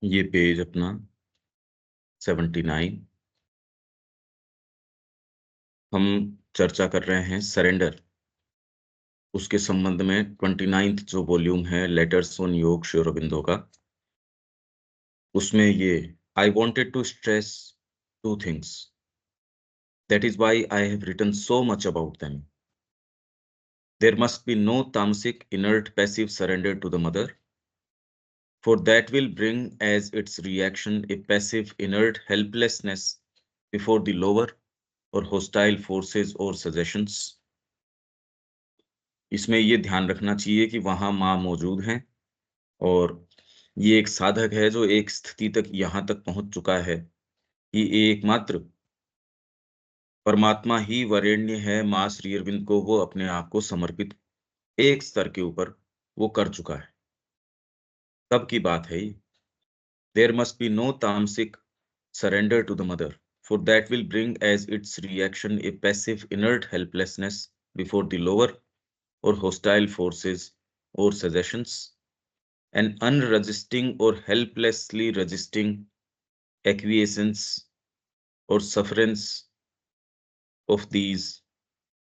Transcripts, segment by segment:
ये पेज अपना 79। हम चर्चा कर रहे हैं सरेंडर, उसके संबंध में 29th जो वॉल्यूम है लेटर्स ऑन योग श्री अरबिंदो का, उसमें ये I wanted to stress two things, that is why I have written so much about them. There must be no tamasic inert passive surrender to the mother, for that will bring as its reaction a passive inert helplessness before the lower or hostile forces or suggestions। इसमें ये ध्यान रखना चाहिए कि वहां माँ मौजूद हैं और ये एक साधक है जो एक स्थिति तक यहां तक पहुंच चुका है कि एकमात्र परमात्मा ही वरेण्य है। माँ श्री अरविंद को वो अपने आप को समर्पित एक स्तर के ऊपर वो कर चुका है। तब की बात है ये। देयर मस्ट बी नो तामसिक surrender to the mother, for that will bring as its reaction a passive inert helplessness before the lower or hostile forces or suggestions, an unresisting or helplessly resisting acquiescence or sufferance of these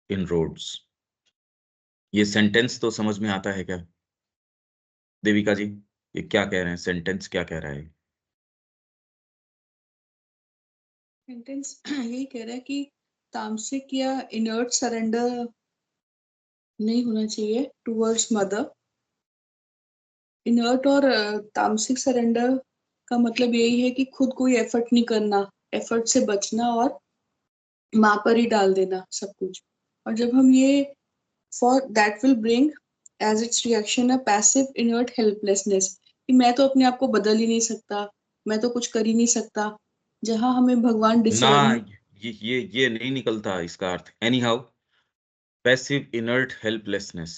inroads। ये sentence तो समझ में आता है क्या देविका जी? ये क्या कह रहे हैं, सेंटेंस क्या कह रहा है? सेंटेंस यही कह रहा है कि तामसिक या इनर्ट सरेंडर नहीं होना चाहिए टुवर्ड्स मदर। इनर्ट और तामसिक सरेंडर का मतलब यही है कि खुद कोई एफर्ट नहीं करना, एफर्ट से बचना और माँ पर ही डाल देना सब कुछ। और जब हम ये for that will bring as its reaction a passive inert helplessness, कि मैं तो अपने आप को बदल ही नहीं सकता, मैं तो कुछ कर ही नहीं सकता, जहां हमें भगवान ना, डिसर्निंग। ये नहीं निकलता इसका अर्थ। Anyhow, passive inert helplessness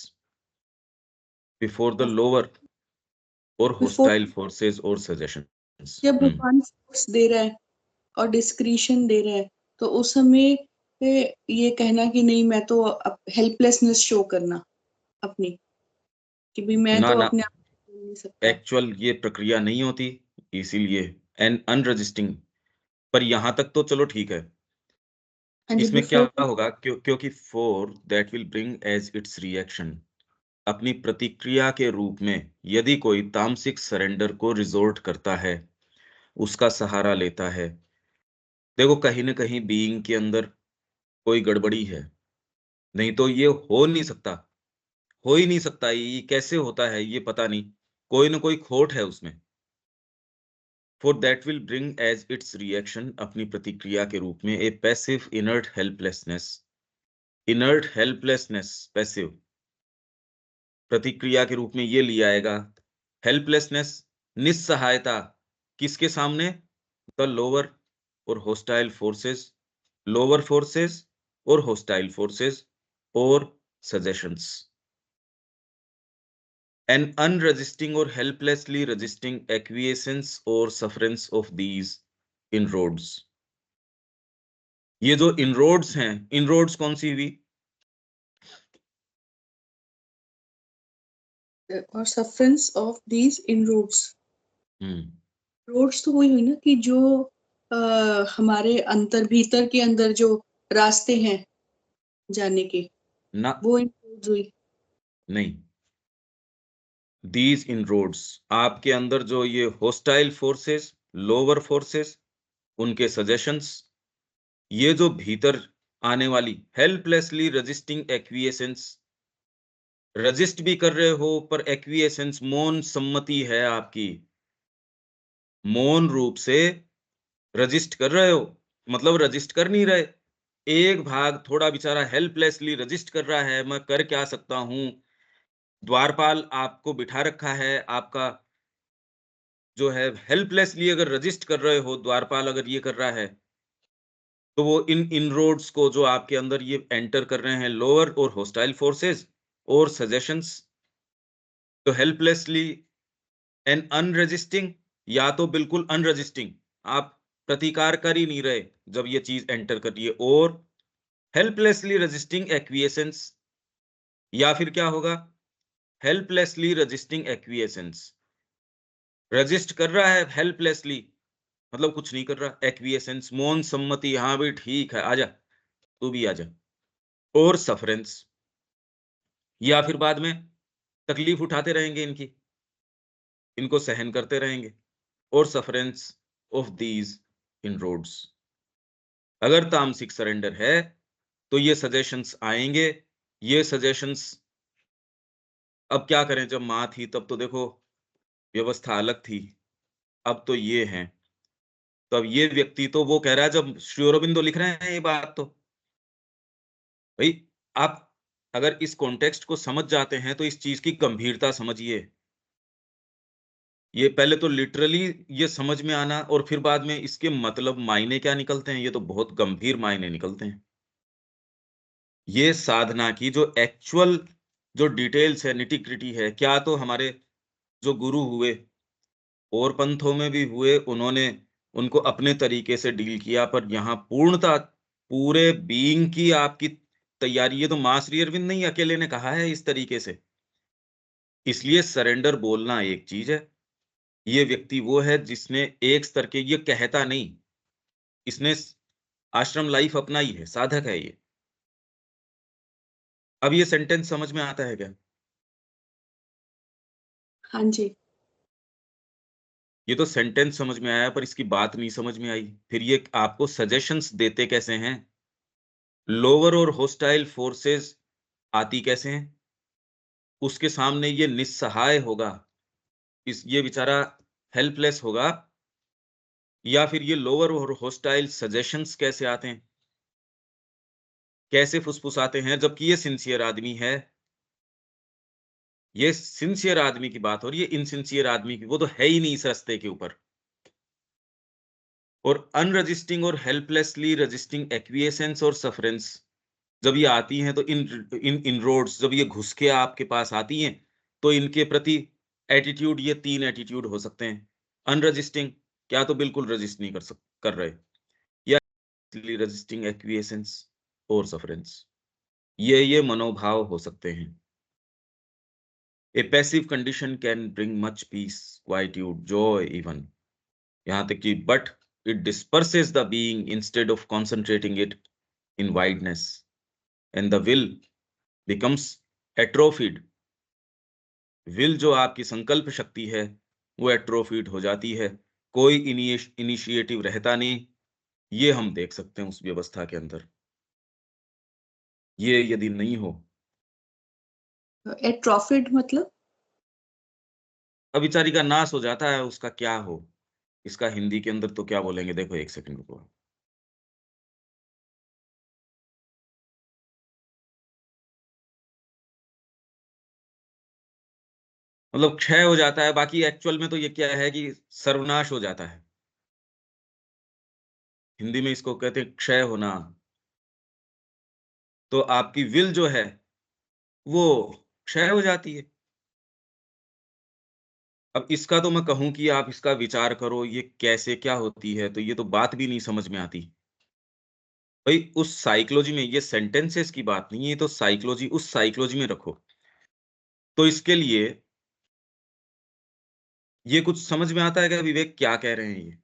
before the lower और बिफोर, hostile forces और suggestions। जब भगवान फोर्स दे रहा है और डिस्क्रिशन दे रहा है, तो उस समय पे ये कहना कि नहीं, मैं तो हेल्पलेसनेस शो करना अपनी, कि भी मैं ना तो ना, अपने आप को बोल नहीं सकता। एक्चुअल ये प्रक्रिया नहीं होती, इसीलिए एन अनरजिस्टिंग। पर यहां तक तो चलो ठीक है। हाँ जी, इसमें क्या बिफोर। होगा, क्योंकि for that will bring as its reaction, अपनी प्रतिक्रिया के रूप में यदि कोई तामसिक सरेंडर को रिजोर्ट करता है, उसका सहारा लेता है, देखो कहीं ना कहीं बीइंग के अंदर कोई गड़बड़ी है। नहीं तो ये हो नहीं सकता, हो ही नहीं सकता। ये कैसे होता है ये पता नहीं, कोई ना कोई खोट है उसमें। For that will bring as its reaction, अपनी प्रतिक्रिया के रूप में, a passive inert helplessness. Inert helplessness, passive प्रतिक्रिया के रूप में ये लिया आएगा। हेल्पलेसनेस, निस्सहायता, किसके सामने? द लोअर और होस्टाइल फोर्सेस, लोअर फोर्सेस और होस्टाइल फोर्सेस और suggestions. An unresisting or helplessly resisting acquiescence or sufferance of these inroads। ये जो inroads हैं, inroads कौन सी हुई? और sufferance of these inroads, hmm, roads तो वही हुई ना कि जो हमारे अंतर भीतर के अंदर जो रास्ते हैं जाने के, ना, वो इन रोड्स हुई। नहीं, these inroads आपके अंदर जो ये hostile forces, lower forces, उनके suggestions, ये जो भीतर आने वाली helplessly resisting acquiescence, रजिस्ट भी कर रहे हो पर एक्विएसेंस, मौन सम्मति है आपकी, मौन रूप से रजिस्ट कर रहे हो, मतलब रजिस्ट कर नहीं रहे। एक भाग थोड़ा बेचारा हेल्पलेसली रजिस्ट कर रहा है, मैं कर क्या सकता हूं। द्वारपाल आपको बिठा रखा है, आपका जो है हेल्पलेसली अगर रजिस्ट कर रहे हो, द्वारपाल अगर ये कर रहा है, तो वो इन इनरोड्स को जो आपके अंदर ये एंटर कर रहे हैं, लोअर और होस्टाइल फोर्सेस और सजेशंस, तो हेल्पलेसली एंड अनरेजिस्टिंग, या तो बिल्कुल अनरेजिस्टिंग, आप प्रतिकार कर ही नहीं रहे जब ये चीज एंटर कर रही है, और हेल्पलेसली रेजिस्टिंग एक्विएसेंस, या फिर क्या होगा, हेल्पलेसली रेजिस्टिंग एक्विएसेंस। रेजिस्ट कर रहा है हेल्पलेसली, मतलब कुछ नहीं कर रहा। एक्विएसेंस, मौन सम्मति, हाँ भाई ठीक है, आजा, तू भी आजा। और सफरेंस, या फिर बाद में तकलीफ उठाते रहेंगे इनकी, इनको सहन करते रहेंगे। और sufferance of these in roads. अगर तामसिक सरेंडर है तो ये सजेशंस आएंगे। ये सजेशंस, अब क्या करें, जब माँ थी तब तो देखो व्यवस्था अलग थी, अब तो ये है। तो अब ये व्यक्ति तो वो कह रहा है, जब श्री अरबिंदो लिख रहे हैं ये बात, तो भाई आप अगर इस कॉन्टेक्स्ट को समझ जाते हैं तो इस चीज की गंभीरता समझिए। ये पहले तो लिटरली ये समझ में आना, और फिर बाद में इसके मतलब मायने क्या निकलते हैं, ये तो बहुत गंभीर मायने निकलते हैं। ये साधना की जो एक्चुअल जो डिटेल्स है, निटी ग्रिटी है, क्या तो हमारे जो गुरु हुए और पंथों में भी हुए, उन्होंने उनको अपने तरीके से डील किया, पर यहाँ पूर्णता पूरे बीइंग की आपकी तैयारी, ये तो मां श्री अरविंद नहीं अकेले ने कहा है इस तरीके से। इसलिए सरेंडर बोलना एक चीज है, ये व्यक्ति वो है जिसने एक स्तर के, ये कहता नहीं, इसने आश्रम लाइफ अपनाई है, साधक है ये। अब ये सेंटेंस समझ में आता है क्या? हाँ जी। ये तो सेंटेंस समझ में आया, पर इसकी बात नहीं समझ में आई। फिर ये आपको सजेशंस देते कैसे हैं? लोअर और होस्टाइल फोर्सेस आती कैसे हैं? उसके सामने ये निस्सहाय होगा, इस ये बेचारा हेल्पलेस होगा, या फिर ये लोअर और होस्टाइल सजेशंस कैसे आते हैं, कैसे फुसफुसाते हैं, जबकि ये सिंसियर आदमी है। ये सिंसियर आदमी की बात हो रही है, इनसिंसियर आदमी की, वो तो है ही नहीं इस रास्ते के ऊपर। और अनरजिस्टिंग और हेल्पलेसली रजिस्टिंग एक्विएसेंस और सफरेंस जब ये आती हैं, तो इन इनरोड्स जब ये घुस के आपके पास आती हैं, तो इनके प्रति एटीट्यूड, ये 3 एटीट्यूड हो सकते हैं। अनरजिस्टिंग, क्या तो बिल्कुल रजिस्ट नहीं कर रहे, या रजिस्टिंग एक्विएसेंस और सफरेंस, ये मनोभाव हो सकते हैं। A passive condition can bring much peace, quietude, joy even, यहाँ तक कि but it disperses the being instead of concentrating it in wideness, and the will becomes atrophied. Will, जो आपकी संकल्प शक्ति है, वो एट्रोफिड हो जाती है, कोई इनिशिएटिव रहता नहीं। ये हम देख सकते हैं उस व्यवस्था के अंदर। ये यदि नहीं हो, एट्रोफिड मतलब? अब बेचारी का नाश हो जाता है, उसका क्या हो, इसका हिंदी के अंदर तो क्या बोलेंगे, देखो एक सेकंड रुको। मतलब क्षय हो जाता है, बाकी एक्चुअल में तो ये क्या है कि सर्वनाश हो जाता है। हिंदी में इसको कहते हैं क्षय होना। तो आपकी विल जो है वो क्षय हो जाती है। अब इसका तो मैं कहूं कि आप इसका विचार करो, ये कैसे क्या होती है, तो ये तो बात भी नहीं समझ में आती। भाई उस साइकोलॉजी में, ये सेंटेंसेस की बात नहीं है, ये तो साइकोलॉजी, उस साइकोलॉजी में रखो। तो इसके लिए ये कुछ समझ में आता है क्या, विवेक क्या कह रहे हैं ये?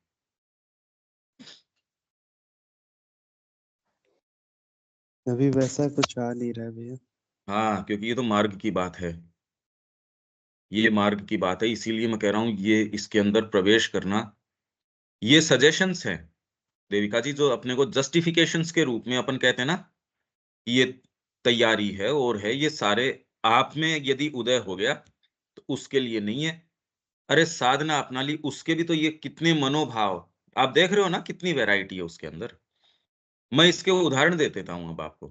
अभी वैसा कुछ आ नहीं रहा है भैया। हाँ, क्योंकि ये तो मार्ग की बात है, ये मार्ग की बात है, इसीलिए मैं कह रहा हूं ये इसके अंदर प्रवेश करना। ये सजेशंस हैं देविका जी, जो अपने को जस्टिफिकेशंस के रूप में अपन कहते हैं ना, ये तैयारी है और है, ये सारे आप में यदि उदय हो गया तो उसके लिए नहीं है। अरे साधना अपना ली, उसके भी तो ये कितने मनोभाव आप देख रहे हो ना, कितनी वैरायटी है उसके अंदर। मैं इसके उदाहरण दे देता हूं अब आपको,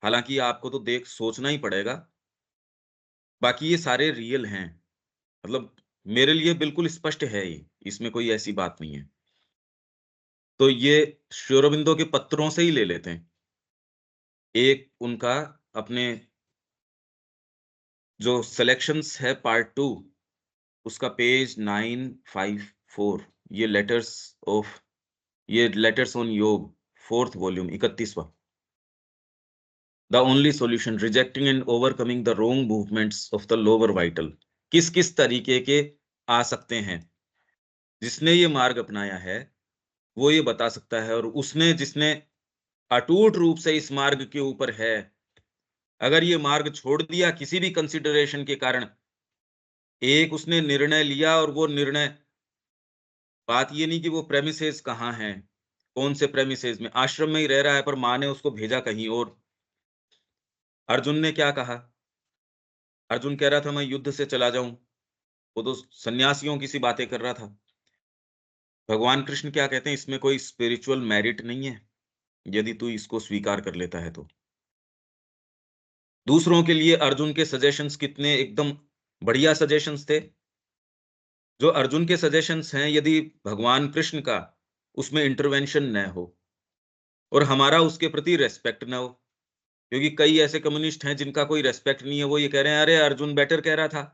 हालांकि आपको तो देख सोचना ही पड़ेगा, बाकी ये सारे रियल हैं, मतलब मेरे लिए बिल्कुल स्पष्ट है ये, इसमें कोई ऐसी बात नहीं है। तो ये श्री अरबिंदो के पत्रों से ही ले लेते हैं। एक उनका अपने जो सिलेक्शंस है पार्ट 2, उसका पेज 954, ये लेटर्स ऑफ, ये letters on Yoga, 4th volume, 31वां। The only solution, rejecting and overcoming the wrong movements of the lower vital. किस किस तरीके के आ सकते हैं। जिसने ये मार्ग अपनाया है वो ये बता सकता है, और उसने जिसने अटूट रूप से इस मार्ग के ऊपर है, अगर ये मार्ग छोड़ दिया किसी भी कंसिडरेशन के कारण, एक उसने निर्णय लिया और वो निर्णय, बात ये नहीं कि वो प्रेमिसेस कहाँ हैं, कौन से प्रेमिसेस में, आश्रम में ही रह रहा है पर माँ ने उसको भेजा कहीं और। अर्जुन ने क्या कहा? अर्जुन कह रहा था मैं युद्ध से चला जाऊं, वो तो सन्यासियों की सी बातें कर रहा था। भगवान कृष्ण क्या कहते हैं, इसमें कोई स्पिरिचुअल मेरिट नहीं है यदि तू इसको स्वीकार कर लेता है तो। दूसरों के लिए अर्जुन के सजेशंस कितने एकदम बढ़िया सजेशंस थे। जो अर्जुन के सजेशंस हैं, यदि भगवान कृष्ण का उसमें इंटरवेंशन न हो और हमारा उसके प्रति रेस्पेक्ट न हो, क्योंकि कई ऐसे कम्युनिस्ट हैं जिनका कोई रेस्पेक्ट नहीं है, वो ये कह रहे हैं अरे अर्जुन बेटर कह रहा था।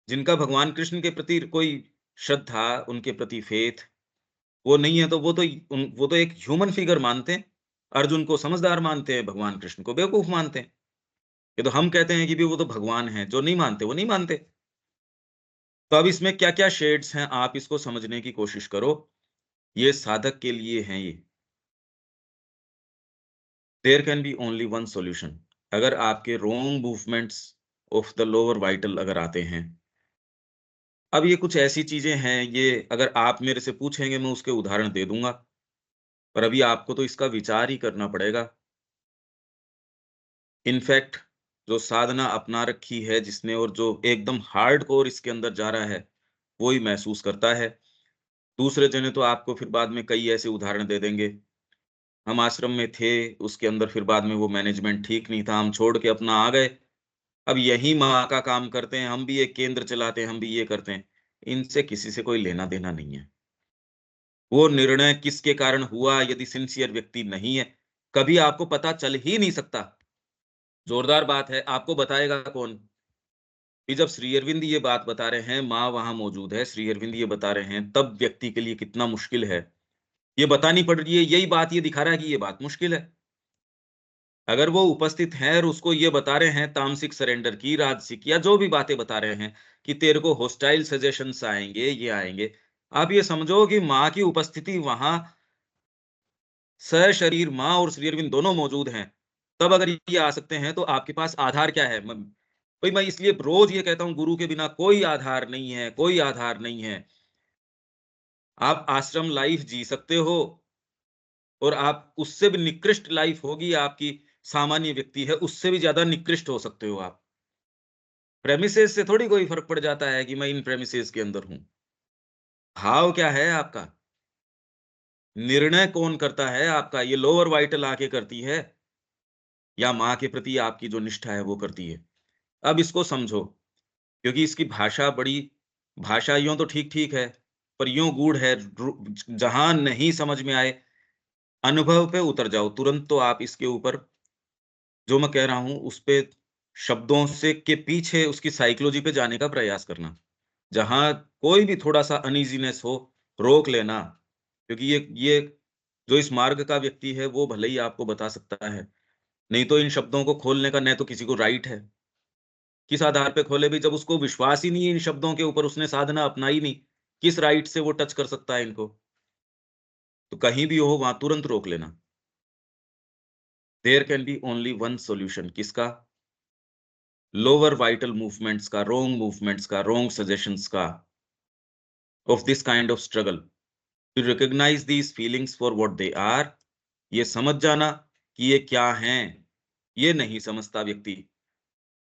जिनका भगवान कृष्ण के प्रति कोई श्रद्धा, उनके प्रति फेथ वो नहीं है, तो वो तो एक ह्यूमन फिगर मानते हैं। अर्जुन को समझदार मानते हैं, भगवान कृष्ण को बेवकूफ मानते हैं। ये तो हम कहते हैं कि भी वो तो भगवान है, जो नहीं मानते वो नहीं मानते। तो अब इसमें क्या क्या शेड्स हैं, आप इसको समझने की कोशिश करो। ये साधक के लिए हैं ये। There can be only one solution. अगर आपके wrong movements of the lower vital अगर आते हैं, अब ये कुछ ऐसी चीजें हैं, ये अगर आप मेरे से पूछेंगे मैं उसके उदाहरण दे दूंगा, पर अभी आपको तो इसका विचार ही करना पड़ेगा। इनफैक्ट जो साधना अपना रखी है जिसने, और जो एकदम हार्ड कोर इसके अंदर जा रहा है, वो ही महसूस करता है। दूसरे जने तो आपको फिर बाद में कई ऐसे उदाहरण दे देंगे, हम आश्रम में थे, उसके अंदर फिर बाद में वो मैनेजमेंट ठीक नहीं था, हम छोड़ के अपना आ गए, अब यही माँ का काम करते हैं, हम भी एक केंद्र चलाते हैं, हम भी ये करते हैं। इनसे किसी से कोई लेना देना नहीं है। वो निर्णय किसके कारण हुआ, यदि सिंसियर व्यक्ति नहीं है, कभी आपको पता चल ही नहीं सकता। जोरदार बात है, आपको बताएगा कौन? कि जब श्री अरविंद ये बात बता रहे हैं, माँ वहां मौजूद है, श्री अरविंद ये बता रहे हैं, तब व्यक्ति के लिए कितना मुश्किल है। ये बतानी पड़ रही है, यही बात ये दिखा रहा है कि ये बात मुश्किल है। अगर वो उपस्थित हैं और उसको ये बता रहे हैं तामसिक सरेंडर की, राजसिक, या जो भी बातें बता रहे हैं कि तेरे को हॉस्टाइल सजेशंस आएंगे, ये आएंगे, आप ये समझो कि माँ की उपस्थिति वहां, सशरीर माँ और श्री अरविंद दोनों मौजूद हैं, तब अगर ये आ सकते हैं तो आपके पास आधार क्या है? भाई मैं इसलिए रोज ये कहता हूं, गुरु के बिना कोई आधार नहीं है, कोई आधार नहीं है। आप आश्रम लाइफ जी सकते हो, और आप उससे भी निकृष्ट लाइफ होगी आपकी, सामान्य व्यक्ति है उससे भी ज्यादा निकृष्ट हो सकते हो आप। प्रेमिसेस से थोड़ी कोई फर्क पड़ जाता है कि मैं इन प्रेमिसेस के अंदर हूं। भाव क्या है आपका? निर्णय कौन करता है आपका? ये लोअर वाइटल आके करती है, या माँ के प्रति आपकी जो निष्ठा है वो करती है? अब इसको समझो, क्योंकि इसकी भाषा बड़ी, भाषा यूं तो ठीक ठीक है, पर यूं गूढ़ है, जहां नहीं समझ में आए अनुभव पे उतर जाओ तुरंत, तो आप इसके ऊपर जो मैं कह रहा हूं उस पे शब्दों से के पीछे उसकी साइकोलॉजी पे जाने का प्रयास करना। जहां कोई भी थोड़ा सा अनईजीनेस हो, रोक लेना, क्योंकि ये जो इस मार्ग का व्यक्ति है वो भले ही आपको बता सकता है, नहीं तो इन शब्दों को खोलने का न तो किसी को राइट है, किस आधार पे खोले भी, जब उसको विश्वास ही नहीं है इन शब्दों के ऊपर, उसने साधना अपनाई नहीं, किस राइट से वो टच कर सकता है इनको? तो कहीं भी हो वहां तुरंत रोक लेना। There can be only one solution, किसका? लोअर वाइटल मूवमेंट्स का, रोंग मूवमेंट्स का, रोंग सजेशंस का, of this kind of struggle, to recognise these feelings for what they are. ये समझ जाना कि ये क्या हैं। ये नहीं समझता व्यक्ति,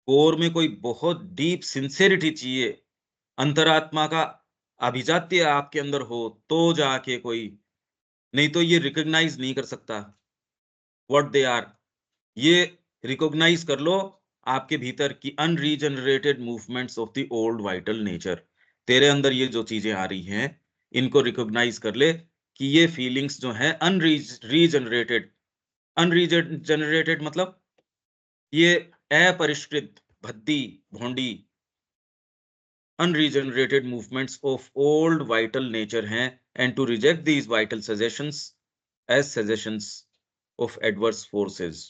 कोर में कोई बहुत डीप सिंसेरिटी चाहिए, अंतरात्मा का अभिजात्य आपके अंदर हो तो जाके कोई, नहीं तो ये रिकॉग्नाइज नहीं कर सकता व्हाट दे आर। ये रिकॉग्नाइज कर लो आपके भीतर की unregenerated movements of the old vital nature. तेरे अंदर ये जो चीजें आ रही हैं, इनको रिकॉग्नाइज कर ले कि ये फीलिंग्स जो हैं अनरीजनरेटेड, अनरीजनरेटेड मतलब ये अपरिष्कृत, भद्दी, भोंडी, unregenerated movements of old vital nature हैं, and to reject these vital suggestions as suggestions of adverse forces।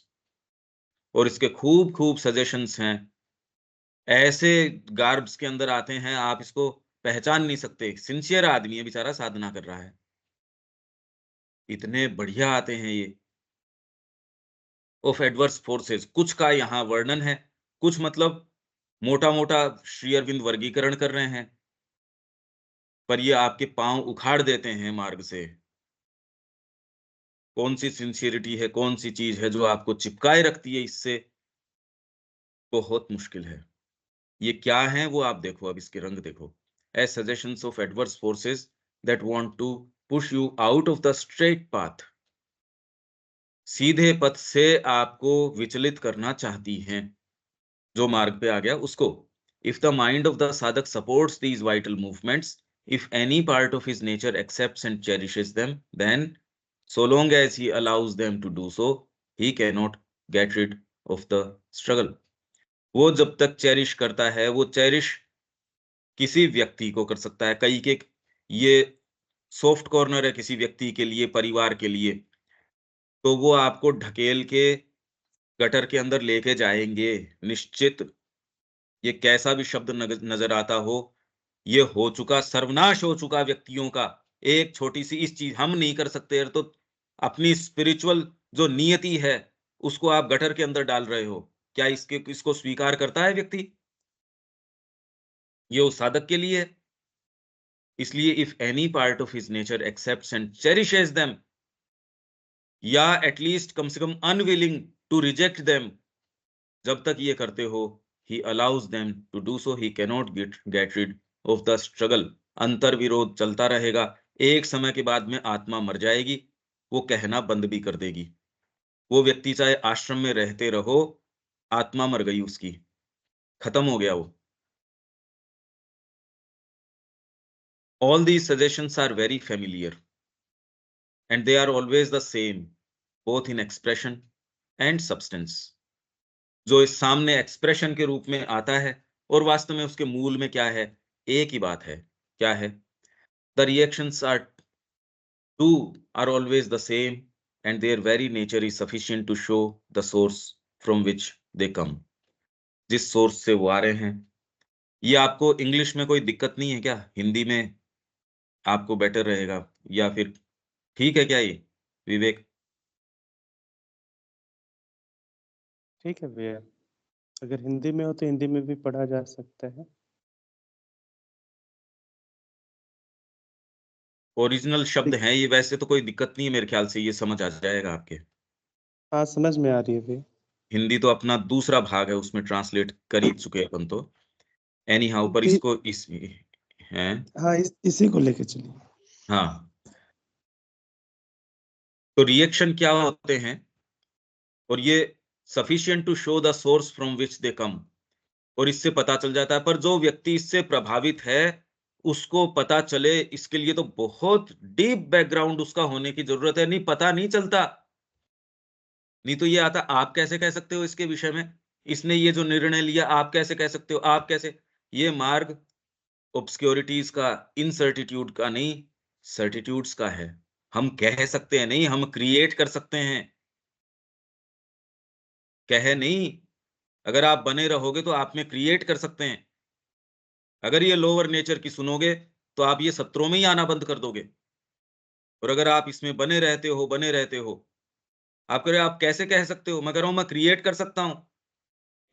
और इसके खूब खूब सजेशंस हैं, ऐसे गार्ब्स के अंदर आते हैं, आप इसको पहचान नहीं सकते। सिंसियर आदमी है बेचारा, साधना कर रहा है। इतने बढ़िया आते हैं ये ऑफ एडवर्स फोर्सेस। कुछ का यहाँ वर्णन है, कुछ मतलब मोटा-मोटा श्री अरविंद वर्गीकरण कर रहे हैं, पर ये आपके पाँव उखाड़ देते हैं मार्ग से। कौन सी सिंसियरिटी है, कौन सी चीज है जो आपको चिपकाए रखती है इससे, बहुत मुश्किल है। ये क्या है वो आप देखो, अब इसके रंग देखो। As suggestions of adverse forces that want to push you out of the straight path. सीधे पथ से आपको विचलित करना चाहती हैं, जो मार्ग पे आ गया उसको। If the mind of the sadhak supports these vital movements, if any part of his nature accepts and cherishes them, then so long as he allows them to do so, he cannot get rid of the struggle. वो जब तक cherish करता है, वो cherish किसी व्यक्ति को कर सकता है। कई के ये सॉफ्ट कॉर्नर है किसी व्यक्ति के लिए, परिवार के लिए, तो वो आपको ढकेल के गटर के अंदर लेके जाएंगे निश्चित। ये कैसा भी शब्द नजर आता हो, ये हो चुका, सर्वनाश हो चुका व्यक्तियों का। एक छोटी सी इस चीज हम नहीं कर सकते यार, तो अपनी स्पिरिचुअल जो नियति है उसको आप गटर के अंदर डाल रहे हो। क्या इसको स्वीकार करता है व्यक्ति? ये उस साधक के लिए है। इसलिए if any part of his nature accepts and cherishes them, या एटलीस्ट कम से कम अनविलिंग टू रिजेक्ट देम, जब तक ये करते हो, he allows them to do so, he cannot get rid of the struggle. अंतर विरोध चलता रहेगा। एक समय के बाद में आत्मा मर जाएगी, वो कहना बंद भी कर देगी। वो व्यक्ति चाहे आश्रम में रहते रहो, आत्मा मर गई उसकी, खत्म हो गया वो। All these suggestions are very familiar and they are always the same, both in expression and substance. जो इस सामने एक्सप्रेशन के रूप में आता है और वास्तव में उसके मूल में क्या है, एक ही बात है। क्या है? The reactions are always the same and their very nature is sufficient to show the source from which they come. जिस सोर्स से वो आ रहे हैं। ये आपको इंग्लिश में कोई दिक्कत नहीं है क्या? हिंदी में आपको बेटर रहेगा या फिर ठीक है क्या ये विवेक? ठीक है भैया, अगर हिंदी में हो तो हिंदी में भी पढ़ा जा सकता है। ओरिजिनल शब्द हैं ये, वैसे तो कोई दिक्कत नहीं है मेरे ख्याल से, ये समझ आ जाएगा आपके। हाँ, समझ में आ रही है भैया। हिंदी तो अपना दूसरा भाग है, उसमें ट्रांसलेट कर ही चुके हैं अपन तो। एनी हाउ, पर भी- इसको इस हैं। हाँ, इसी को लेके चलिए। हाँ, तो रिएक्शन क्या होते हैं, और ये sufficient to show the source from which they come, और इससे पता चल जाता है। पर जो व्यक्ति इससे प्रभावित है उसको पता चले, इसके लिए तो बहुत डीप बैकग्राउंड उसका होने की जरूरत है। नहीं पता नहीं चलता, नहीं तो ये आता आप कैसे कह सकते हो इसके विषय में, इसने ये जो निर्णय लिया आप कैसे कह सकते हो, आप कैसे। ये मार्ग ऑब्सक्योरिटीज का, इनसर्टिट्यूड का नहीं, सर्टिट्यूड्स का है। हम कह सकते हैं नहीं, हम क्रिएट कर सकते हैं, कहे नहीं। अगर आप बने रहोगे तो आप में क्रिएट कर सकते हैं। अगर ये लोअर नेचर की सुनोगे तो आप ये सत्रों में ही आना बंद कर दोगे। और अगर आप इसमें बने रहते हो, आप कह रहे हो आप कैसे कह सकते हो, मैं कह रहा हूं मैं क्रिएट कर सकता हूं।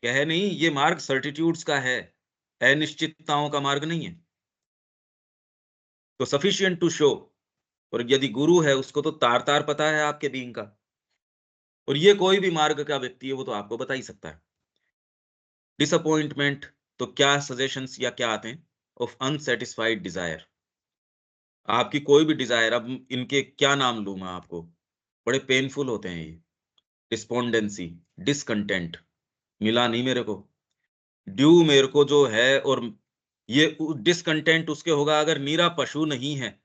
कहे नहीं, ये मार्ग सर्टिट्यूड्स का है, अनिश्चितताओं का मार्ग नहीं है। तो सफिशिएंट टू शो, और यदि गुरु है उसको तो तार तार पता है आपके बीइंग का, और ये कोई भी मार्ग का व्यक्ति है वो तो आपको बता ही सकता है। डिसअपॉइंटमेंट, तो क्या सजेशंस या क्या आते हैं? ऑफ अनसेटिस्फाइड डिजायर, आपकी कोई भी डिजायर, अब इनके क्या नाम लूं मैं आपको, बड़े पेनफुल होते हैं ये। डिस्पोंडेंसी, डिसकंटेंट, मिला नहीं मेरे को, ड्यू मेरे को जो है, और ये डिसकंटेंट उसके होगा अगर नीरा पशु नहीं है।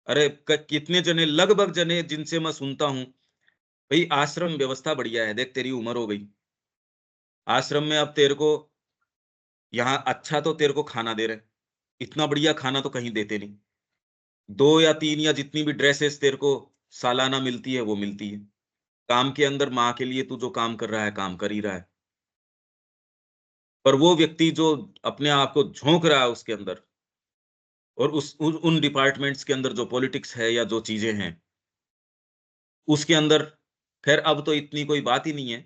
अरे कितने जने, लगभग जने जिनसे मैं सुनता हूं, भाई आश्रम व्यवस्था बढ़िया है, देख तेरी उम्र हो गई, आश्रम में अब तेरे को यहाँ अच्छा तो तेरे को खाना दे रहे, इतना बढ़िया खाना तो कहीं देते नहीं। 2 या 3 या जितनी भी ड्रेसेस तेरे को सालाना मिलती है वो मिलती है। काम के अंदर माँ के लिए तू जो काम कर रहा है, काम कर ही रहा है। पर वो व्यक्ति जो अपने आप को झोंक रहा है उसके अंदर, और उन डिपार्टमेंट्स के अंदर जो पॉलिटिक्स है या जो चीजें हैं उसके अंदर, खैर अब तो इतनी कोई बात ही नहीं है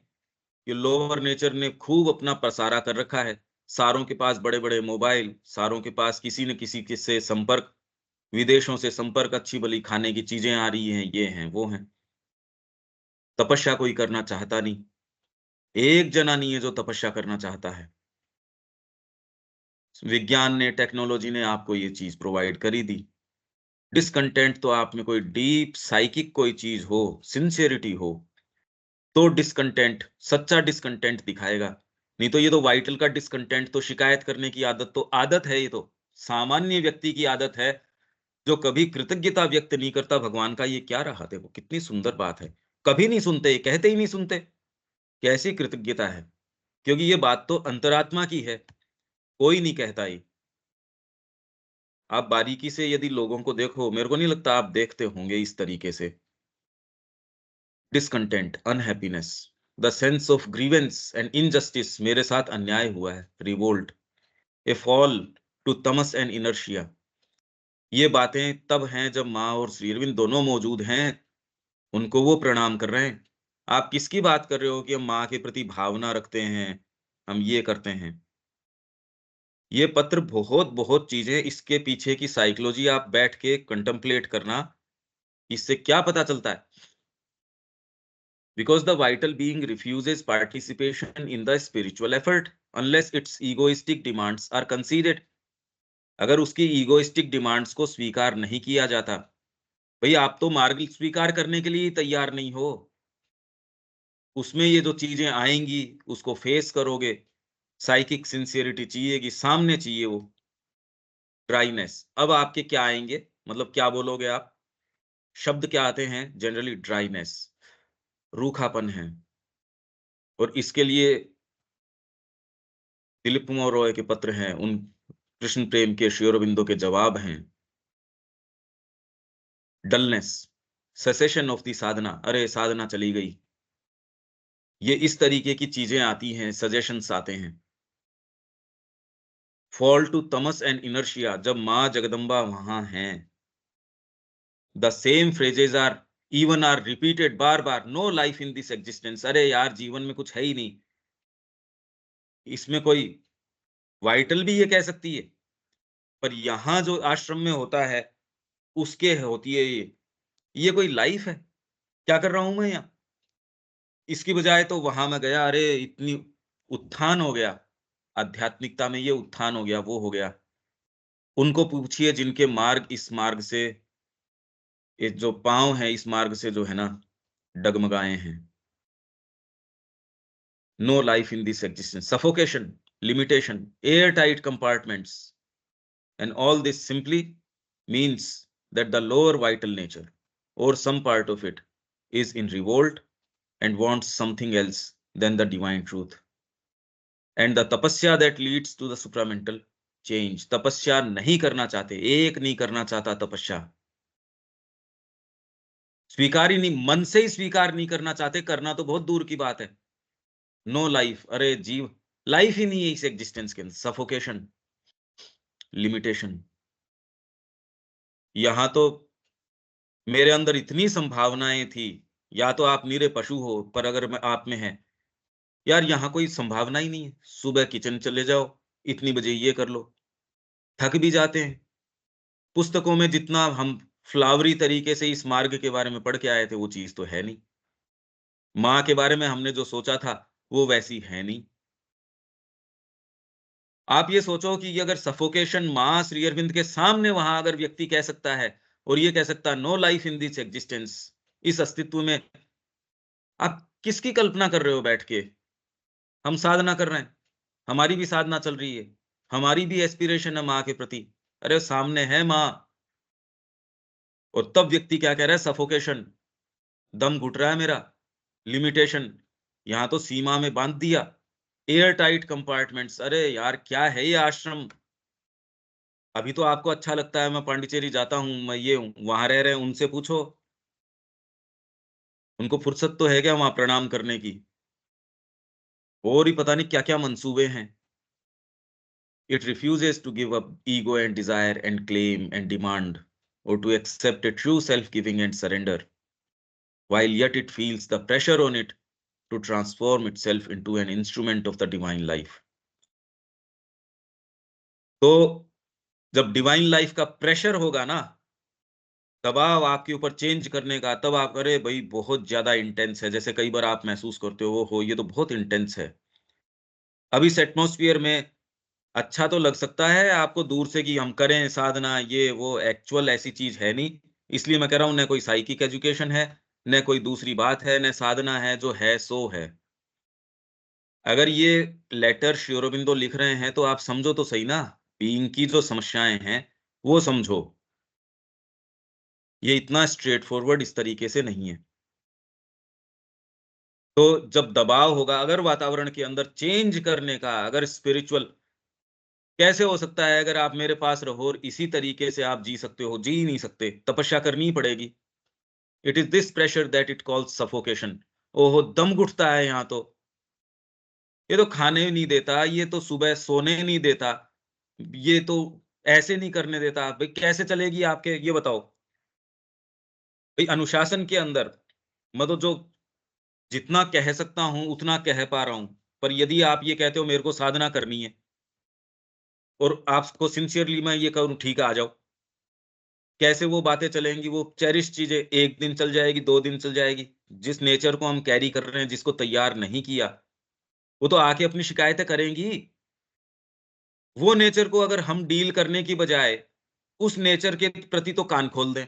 कि लोअर नेचर ने खूब अपना पसारा कर रखा है। सारों के पास बड़े बड़े मोबाइल, सारों के पास किसी न किसी के से संपर्क, विदेशों से संपर्क, अच्छी भली खाने की चीजें आ रही हैं, ये हैं वो हैं। तपस्या कोई करना चाहता नहीं, एक जना नहीं है जो तपस्या करना चाहता है। विज्ञान ने, टेक्नोलॉजी ने आपको ये चीज प्रोवाइड करी दी। डिसकंटेंट तो आप में कोई डीप साइकिक कोई चीज हो, सिंसियरिटी हो, तो डिसकंटेंट, सच्चा डिसकंटेंट दिखाएगा। नहीं तो ये तो वाइटल का डिसकंटेंट तो शिकायत करने की आदत तो आदत है, ये तो सामान्य व्यक्ति की आदत है जो कभी कृतज्ञता व्यक्त नहीं करता भगवान का। ये क्या रहा, देखो कितनी सुंदर बात है। कभी नहीं सुनते, ये कहते ही नहीं सुनते, कैसी कृतज्ञता है, क्योंकि ये बात तो अंतरात्मा की है, कोई नहीं कहता ये। आप बारीकी से यदि लोगों को देखो, मेरे को नहीं लगता आप देखते होंगे इस तरीके से। Discontent, unhappiness, the sense of grievance and injustice, मेरे साथ अन्याय हुआ है, revolt, A fall to tamas and inertia. ये बातें तब हैं जब माँ और श्री अरविंद दोनों मौजूद हैं, उनको वो प्रणाम कर रहे हैं। आप किसकी बात कर रहे हो कि हम माँ के प्रति भावना रखते हैं, हम ये करते हैं। ये पत्र बहुत बहुत चीजें, इसके पीछे की साइकोलॉजी आप बैठ के कंटेम्पलेट करना, इससे क्या पता चलता है। Because the vital being refuses participation in the spiritual effort unless its egoistic demands are conceded. अगर उसकी ईगोइस्टिक डिमांड्स को स्वीकार नहीं किया जाता, भाई आप तो मार्ग स्वीकार करने के लिए तैयार नहीं हो, उसमें ये जो चीजें आएंगी उसको फेस करोगे। साइकिक सिंसियरिटी चाहिएगी, सामने चाहिए वो। ड्राइनेस, अब आपके क्या आएंगे, मतलब क्या बोलोगे आप, शब्द क्या आते हैं जनरली, ड्राइनेस, रूखापन है। और इसके लिए दिलीप कुमार रॉय के पत्र हैं, उन कृष्ण प्रेम के श्री अरविंदो के जवाब हैं। डलनेस, सेसेशन ऑफ दी साधना, अरे साधना चली गई, ये इस तरीके की चीजें आती हैं, सजेशंस आते हैं। Fall to tamas and inertia, जब मां जगदम्बा वहां हैं, the same phrases are even are repeated, बार बार, no life in this existence, अरे यार जीवन में कुछ है ही नहीं। इसमें कोई वाइटल भी ये कह सकती है, पर यहां जो आश्रम में होता है उसके होती है ये कोई लाइफ है, क्या कर रहा हूं मैं यहाँ। इसकी बजाय तो वहां मैं गया, अरे इतनी उत्थान हो गया, आध्यात्मिकता में ये उत्थान हो गया, वो हो गया। उनको पूछिए जिनके मार्ग, इस मार्ग से, ये जो पांव है इस मार्ग से जो है ना डगमगाए हैं। No life in this existence, suffocation, limitation, airtight compartments, and all this simply means that the lower vital nature or some part of it is in revolt and wants something else than the divine truth. And the tapasya that leads to the supramental change, तपस्या नहीं करना चाहते, एक नहीं करना चाहता तपस्या, स्वीकार ही नहीं, मन से ही स्वीकार नहीं करना चाहते, करना तो बहुत दूर की बात है। नो लाइफ, अरे जीव, लाइफ ही नहीं है इस एग्जिस्टेंस के अंदर, सफोकेशन, लिमिटेशन। यहां तो मेरे अंदर इतनी संभावनाएं थी, या तो आप निरे पशु हो, पर अगर मैं आप में है, यार यहाँ कोई संभावना ही नहीं है। सुबह किचन चले जाओ, इतनी बजे ये कर लो, थक भी जाते हैं। पुस्तकों में जितना हम फ्लावरी तरीके से इस मार्ग के बारे में पढ़ के आए थे वो चीज तो है नहीं। माँ के बारे में हमने जो सोचा था वो वैसी है नहीं। आप ये सोचो कि अगर सफोकेशन माँ श्री अरविंद के सामने वहां अगर व्यक्ति कह सकता है और ये कह सकता है no life in this existence, इस अस्तित्व में, आप किसकी कल्पना कर रहे हो बैठ के। हम साधना कर रहे हैं, हमारी भी साधना चल रही है, हमारी भी एस्पिरेशन है माँ के प्रति, अरे सामने है माँ। और तब व्यक्ति क्या कह रहा है, सफोकेशन, दम घुट रहा है मेरा, लिमिटेशन, यहां तो सीमा में बांध दिया, एयर टाइट कंपार्टमेंट्स, अरे यार क्या है ये आश्रम। अभी तो आपको अच्छा लगता है, मैं पांडिचेरी जाता हूँ, मैं ये हूँ, वहां रह रहे हैं उनसे पूछो, उनको फुर्सत तो है क्या वहां प्रणाम करने की, और ही पता नहीं क्या क्या मंसूबे हैं। It refuses to give up ego and desire and claim and demand, or to accept a true self-giving and surrender, while yet it feels the pressure on it to transform itself into an instrument of the divine life. तो जब divine life का pressure होगा ना, दबाव आपके ऊपर change करने का, तब आप अरे भाई बहुत ज्यादा इंटेंस है, जैसे कई बार आप महसूस करते हो ये तो बहुत इंटेंस है। अब इस एटमॉस्फेयर में अच्छा तो लग सकता है आपको दूर से कि हम करें साधना, ये वो, एक्चुअल ऐसी चीज है नहीं। इसलिए मैं कह रहा हूं, न कोई साइकिक एजुकेशन है, न कोई दूसरी बात है, न साधना है, जो है सो है। अगर ये लेटर श्री अरबिंदो लिख रहे हैं तो आप समझो तो सही ना, बीइंग की जो समस्याएं हैं वो समझो। ये इतना स्ट्रेट फॉरवर्ड इस तरीके से नहीं है। तो जब दबाव होगा, अगर वातावरण के अंदर चेंज करने का, अगर स्पिरिचुअल, कैसे हो सकता है अगर आप मेरे पास रहो और इसी तरीके से आप जी सकते हो? जी ही नहीं सकते, तपस्या करनी ही पड़ेगी। It is this pressure that it calls suffocation. ओहो, दम घुटता है यहाँ तो, ये तो खाने नहीं देता, ये तो सुबह सोने नहीं देता, ये तो ऐसे नहीं करने देता। भाई कैसे चलेगी आपके, ये बताओ। भाई अनुशासन के अंदर मतलब जो जितना कह सकता हूं उतना कह पा रहा हूं, पर यदि आप ये कहते हो मेरे को साधना करनी है और आपको सिंसियरली मैं ये करूं, ठीक है आ जाओ, कैसे वो बातें चलेंगी? वो चेरिश चीजें 1 दिन चल जाएगी, 2 दिन चल जाएगी। जिस नेचर को हम कैरी कर रहे हैं, जिसको तैयार नहीं किया, वो तो आके अपनी शिकायतें करेंगी। वो नेचर को अगर हम डील करने की बजाय उस नेचर के प्रति तो कान खोल दें,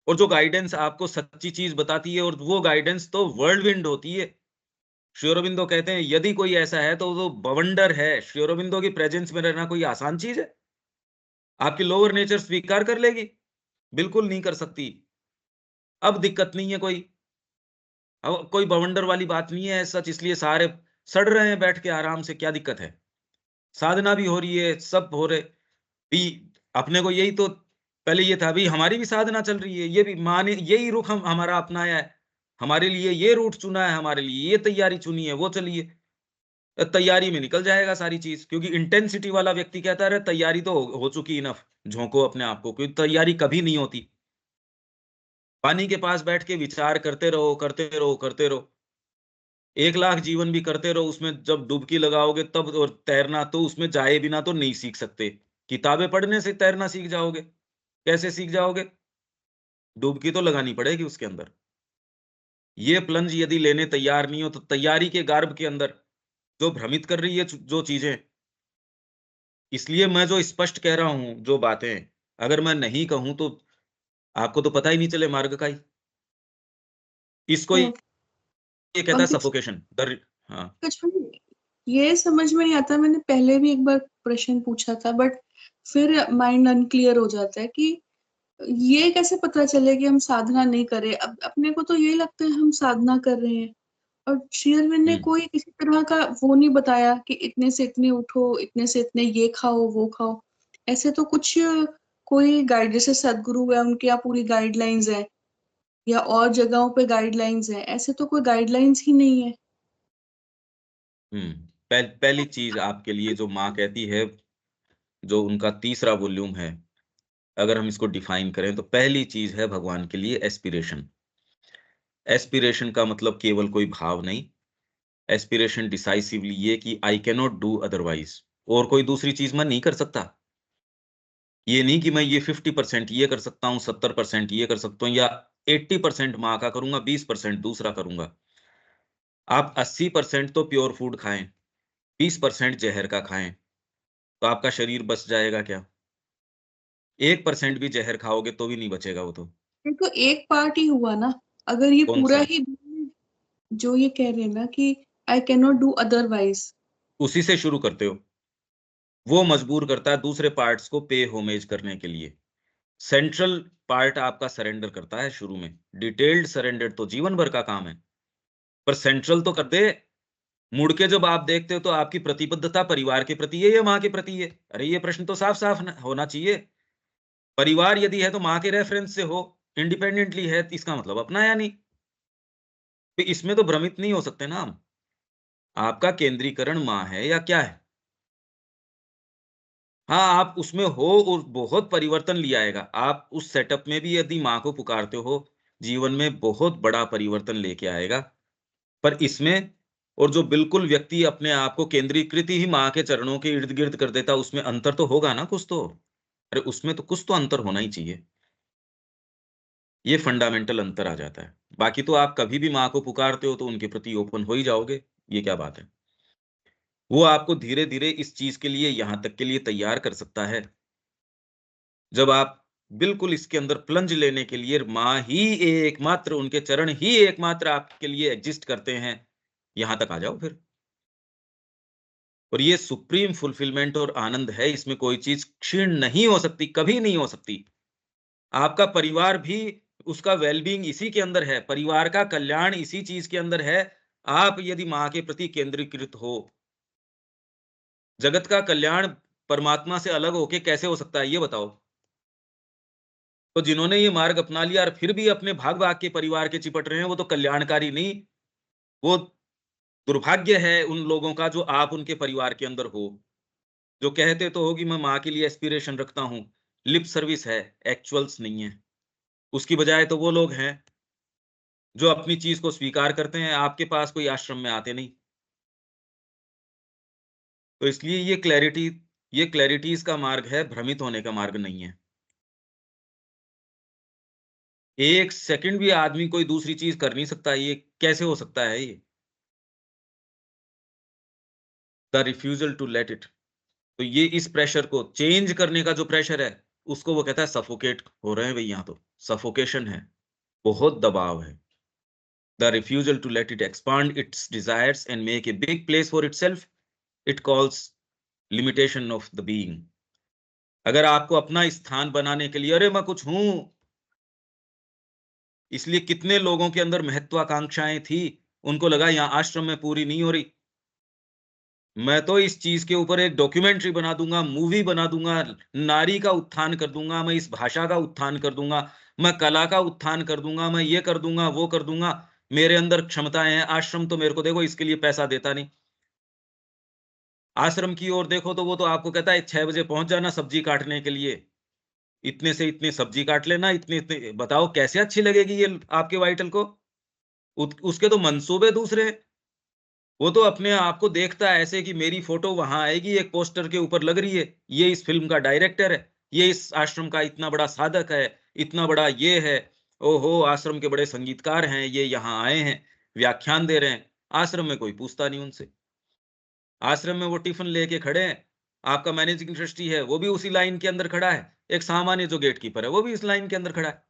और जो गाइडेंस आपको सच्ची चीज बताती है, और वो गाइडेंस तो वर्ल्ड विंड होती है। श्री अरबिंदो कहते हैं यदि कोई ऐसा है तो वो बवंडर है। श्री अरबिंदो की प्रेजेंस में रहना कोई आसान चीज है? आपकी लोअर नेचर स्वीकार कर लेगी? बिल्कुल नहीं कर सकती। अब दिक्कत नहीं है कोई, अब कोई बवंडर वाली बात नहीं है सच, इसलिए सारे सड़ रहे हैं बैठ के आराम से, क्या दिक्कत है? साधना भी हो रही है, सब हो रहे भी। अपने को यही तो पहले ये था भी, हमारी भी साधना चल रही है, ये भी माँ ने यही रुख हमारा अपनाया है, हमारे लिए ये रूट चुना है, हमारे लिए ये तैयारी चुनी है, वो चलिए तैयारी में निकल जाएगा सारी चीज। क्योंकि इंटेंसिटी वाला व्यक्ति कहता है तैयारी तो हो चुकी इनफ, झोंको अपने आप को, क्योंकि तैयारी कभी नहीं होती। पानी के पास बैठ के विचार करते रहो, करते रहो, करते रहो, 1 लाख जीवन भी करते रहो, उसमें जब डुबकी लगाओगे तब, और तैरना तो उसमें जाए बिना तो नहीं सीख सकते। किताबें पढ़ने से तैरना सीख जाओगे? कैसे सीख जाओगे? डुबकी तो लगानी पड़ेगी उसके अंदर। ये प्लंज यदि लेने तैयार नहीं हो, तो तैयारी के गर्भ के अंदर जो भ्रमित कर रही है जो चीजें, इसलिए मैं जो स्पष्ट कह रहा हूं जो बातें, अगर मैं नहीं कहूं तो आपको तो पता ही नहीं चले मार्ग का ही। इसको तो ये कहता है पंकज सफोकेशन। हाँ। भाई, ये समझ में नहीं आता। मैंने पहले भी एक बार प्रश्न पूछा था, बट फिर माइंड अनक्लियर हो जाता है कि ये कैसे पता चले कि हम साधना नहीं कर रहे। अब अपने को तो यही लगता है हम साधना कर रहे हैं, और श्री अरविंद ने हम्म। कोई किसी तरह का वो नहीं बताया कि इतने से इतने उठो, इतने से इतने ये खाओ वो खाओ। ऐसे तो कुछ कोई गाइड, जैसे सदगुरु है उनके यहाँ पूरी गाइडलाइंस है, या और जगहों पे गाइडलाइंस है, ऐसे तो कोई गाइडलाइंस ही नहीं है। पहली चीज आपके लिए जो माँ कहती है, जो उनका तीसरा वॉल्यूम है, अगर हम इसको डिफाइन करें तो पहली चीज है भगवान के लिए एस्पिरेशन। एस्पिरेशन का मतलब केवल कोई भाव नहीं, एस्पिरेशन डिसाइसिवली ये कि I can not do otherwise, और कोई दूसरी चीज मैं नहीं कर सकता। ये नहीं कि मैं ये 50% ये कर सकता हूँ, 70% ये कर सकता हूँ, या 80% माँ का करूंगा, 20% दूसरा करूंगा। आप 80% तो प्योर फूड खाएं, 20% जहर का खाएं, तो आपका शरीर बच जाएगा क्या? 1% भी जहर खाओगे तो भी नहीं बचेगा वो तो। ये तो एक पार्ट ही हुआ ना। अगर ये कौन पूरा सा? ही, जो ये कह रहे हैं ना कि I can not do otherwise. उसी से शुरू करते हो। वो मजबूर करता है दूसरे पार्ट्स को पे होमेज करने के लिए। सेंट्रल पार्ट आपका सरेंडर करता है शुरू में, डिटेल्ड सरेंडर तो जीवन भर का काम है, पर सेंट्रल तो कर दे। मुड़ के जब आप देखते हो तो आपकी प्रतिबद्धता परिवार के प्रति है या माँ के प्रति है? अरे ये प्रश्न तो साफ साफ होना चाहिए। परिवार यदि है तो माँ के रेफरेंस से हो, इंडिपेंडेंटली है, तो इसका मतलब अपना या नहीं। तो इसमें तो भ्रमित नहीं हो सकते ना हम। आपका केंद्रीकरण माँ है या क्या है? हाँ, आप उसमें हो और बहुत परिवर्तन ले आएगा। आप उस सेटअप में भी यदि माँ को पुकारते हो, जीवन में बहुत बड़ा परिवर्तन लेके आएगा। पर इसमें और जो बिल्कुल व्यक्ति अपने आप को केंद्रीकृत ही माँ के चरणों के इर्द-गिर्द कर देता, उसमें अंतर तो होगा ना कुछ तो। अरे, उसमें तो कुछ तो अंतर होना ही चाहिए। ये फंडामेंटल अंतर आ जाता है। बाकी तो आप कभी भी माँ को पुकारते हो तो उनके प्रति ओपन हो ही जाओगे, ये क्या बात है। वो आपको धीरे-धीरे इस चीज़ के लिए यहाँ तक के लिए तैयार कर सकता है, जब आप बिल्कुल इसके अंदर प्लंज लेने के लिए माँ ही एकमात्र, उनके चरण ही एकमात्र आपके लिए एग्ज़िस्ट करते हैं, यहाँ तक आ जाओ फिर। और ये सुप्रीम फुलफिलमेंट और आनंद है, इसमें कोई चीज़ क्षीण नहीं हो सकती, कभी नहीं हो सकती। आपका परिवार भी, उसका वेल-बीइंग इसी के अंदर है, परिवार का कल्याण इसी चीज़ के अंदर है। आप यदि माँ के प्रति केंद्रीकृत हो, जगत का कल्याण परमात्मा से अलग होके कैसे हो सकता है, ये बताओ? तो जिन्होंने ये मार्ग अपना लिया और फिर भी अपने भाग-भाग के परिवार के चिपट रहे हैं, वो तो कल्याणकारी नहीं, वो दुर्भाग्य है उन लोगों का जो आप उनके परिवार के अंदर हो। जो कहते तो हो कि मैं माँ के लिए एस्पिरेशन रखता हूँ, लिप सर्विस है, एक्चुअल्स नहीं है। उसकी बजाय तो वो लोग हैं, जो अपनी चीज़ को स्वीकार करते हैं, आपके पास कोई आश्रम में आते नहीं। तो इसलिए ये क्लैरिटीज़ का मार्ग है, भ्रमित होने का मार्ग नहीं है। 1 सेकंड भी आदमी कोई दूसरी चीज़ कर नहीं सकता, ये कैसे हो सकता है ये? The refusal to let it. तो ये इस प्रेशर को चेंज करने का जो प्रेशर है, उसको वो कहता है सफोकेट हो रहे हैं भई यहाँ तो, सफोकेशन है, बहुत दबाव है। The refusal to let it expand its desires and make a big place for itself, it calls limitation of the being. अगर आपको अपना स्थान बनाने के लिए, अरे मैं कुछ हूँ, इसलिए कितने लोगों के अंदर महत्वाकांक्षाएँ थी, उनको लगा यहाँ आश्रम में पूरी नहीं हो रही। मैं तो इस चीज़ के ऊपर एक डॉक्यूमेंट्री बना दूँगा, मूवी बना दूँगा, नारी का उत्थान कर दूँगा, मैं इस भाषा का उत्थान कर दूँगा, मैं कला का उत्थान कर दूँगा, मैं ये कर दूँगा, वो कर दूँगा। मेरे अंदर क्षमताएँ हैं, आश्रम तो मेरे को देखो इसके लिए पैसा देता नहीं। आश्रम की ओर देखो तो वो तो आपको कहता है 6 बजे पहुँच जाना सब्जी काटने के लिए। इतने से इतने सब्जी काट लेना, इतने-इतने बताओ कैसे अच्छी लगेगी ये आपके वाइटल को? उसके तो मंसूबे दूसरे हैं। वो तो अपने आप को देखता है ऐसे कि मेरी फ़ोटो वहाँ आएगी, एक पोस्टर के ऊपर लग रही है, ये इस फ़िल्म का डायरेक्टर है, ये इस आश्रम का इतना बड़ा साधक है, इतना बड़ा ये है। ओहो! आश्रम के बड़े संगीतकार हैं, ये यहाँ आए हैं, व्याख्यान दे रहे हैं। आश्रम में कोई पूछता नहीं उनसे। आश्रम में वो टिफ़िन लेके खड़े हैं, आपका मैनेजिंग ट्रस्टी है, वो भी उसी लाइन के अंदर खड़ा है, एक सामान्य जो गेटकीपर है, वो भी इस लाइन के अंदर खड़ा है।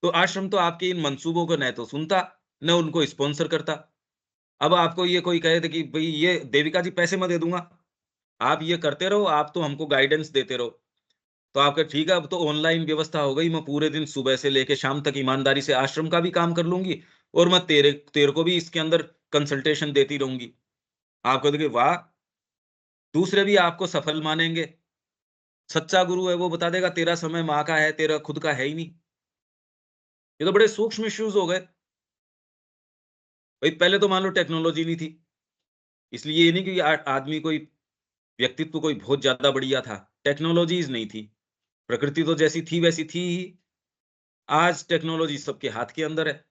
तो आश्रम तो आपके इन मंसूबों को न तो सुनता, न उनको स्पॉन्सर करता। अब आपको ये कोई कहे थे कि भई ये देविका जी पैसे मैं दे दूँगा, आप ये करते रहो, आप तो हमको गाइडेंस देते रहो। तो आप कहे ठीक है, अब तो ऑनलाइन व्यवस्था हो गई, मैं पूरे दिन सुबह से लेके शाम तक ईमानदारी से आश्रम का भी काम कर लूँगी और मैं तेरे को भी इसके अंदर कंसल्टेशन देती रहूँगी। आप कहोगे वाह! दूसरे भी आपको सफल मानेंगे। सच्चा गुरु है वो बता देगा तेरा समय माँ का है, तेरा खुद का है ही नहीं। ये तो बड़े सूक्ष्म इश्यूज़ हो गए। भई पहले तो मान लो टेक्नोलॉजी नहीं थी, इसलिए ये नहीं कि आदमी कोई व्यक्तित्व कोई बहुत ज़्यादा बढ़िया था, टेक्नोलॉजीज़ नहीं थी। प्रकृति तो जैसी थी वैसी थी ही। आज टेक्नोलॉजी सबके हाथ के अंदर है।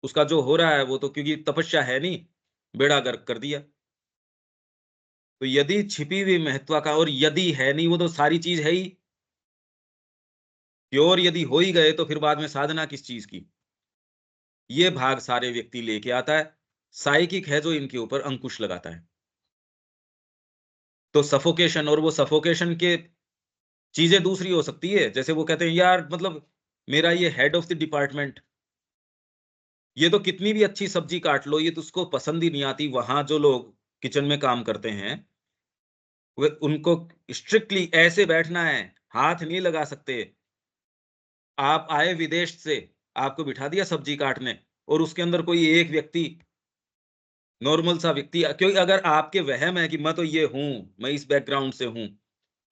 उसका जो हो रहा है वो तो क्योंकि तपस्या है नहीं, बेड़ा गर्क कर दिया। तो यदि छिपी हुई महत्वा का और यदि है नहीं, वो तो सारी चीज़ है ही। प्योर यदि हो ही गए तो फिर बाद में साधना किस चीज़ की? ये भाग सारे व्यक्ति लेके आता है। साइकिक है जो इनके ऊपर अंकुश लगाता है। तो सफोकेशन, और वो सफोकेशन के चीज़ें दूसरी हो सकती है। जैसे वो कहते हैं यार मतलब मेरा ये हेड ऑफ़ द डिपार्टमेंट, ये तो कितनी भी अच्छी सब्ज़ी काट लो, ये तो उसको पसंद ही नहीं आती। वहाँ जो लोग किचन में काम करते हैं, वे उनको स्ट्रिक्टली ऐसे बैठना है, हाथ नहीं लगा सकते। आप आए विदेश से, आपको बिठा दिया सब्ज़ी काटने और उसके अंदर कोई एक व्यक्ति, नॉर्मल सा व्यक्ति, क्योंकि अगर आपके वहम है कि मैं तो ये हूँ, मैं इस बैकग्राउंड से हूँ,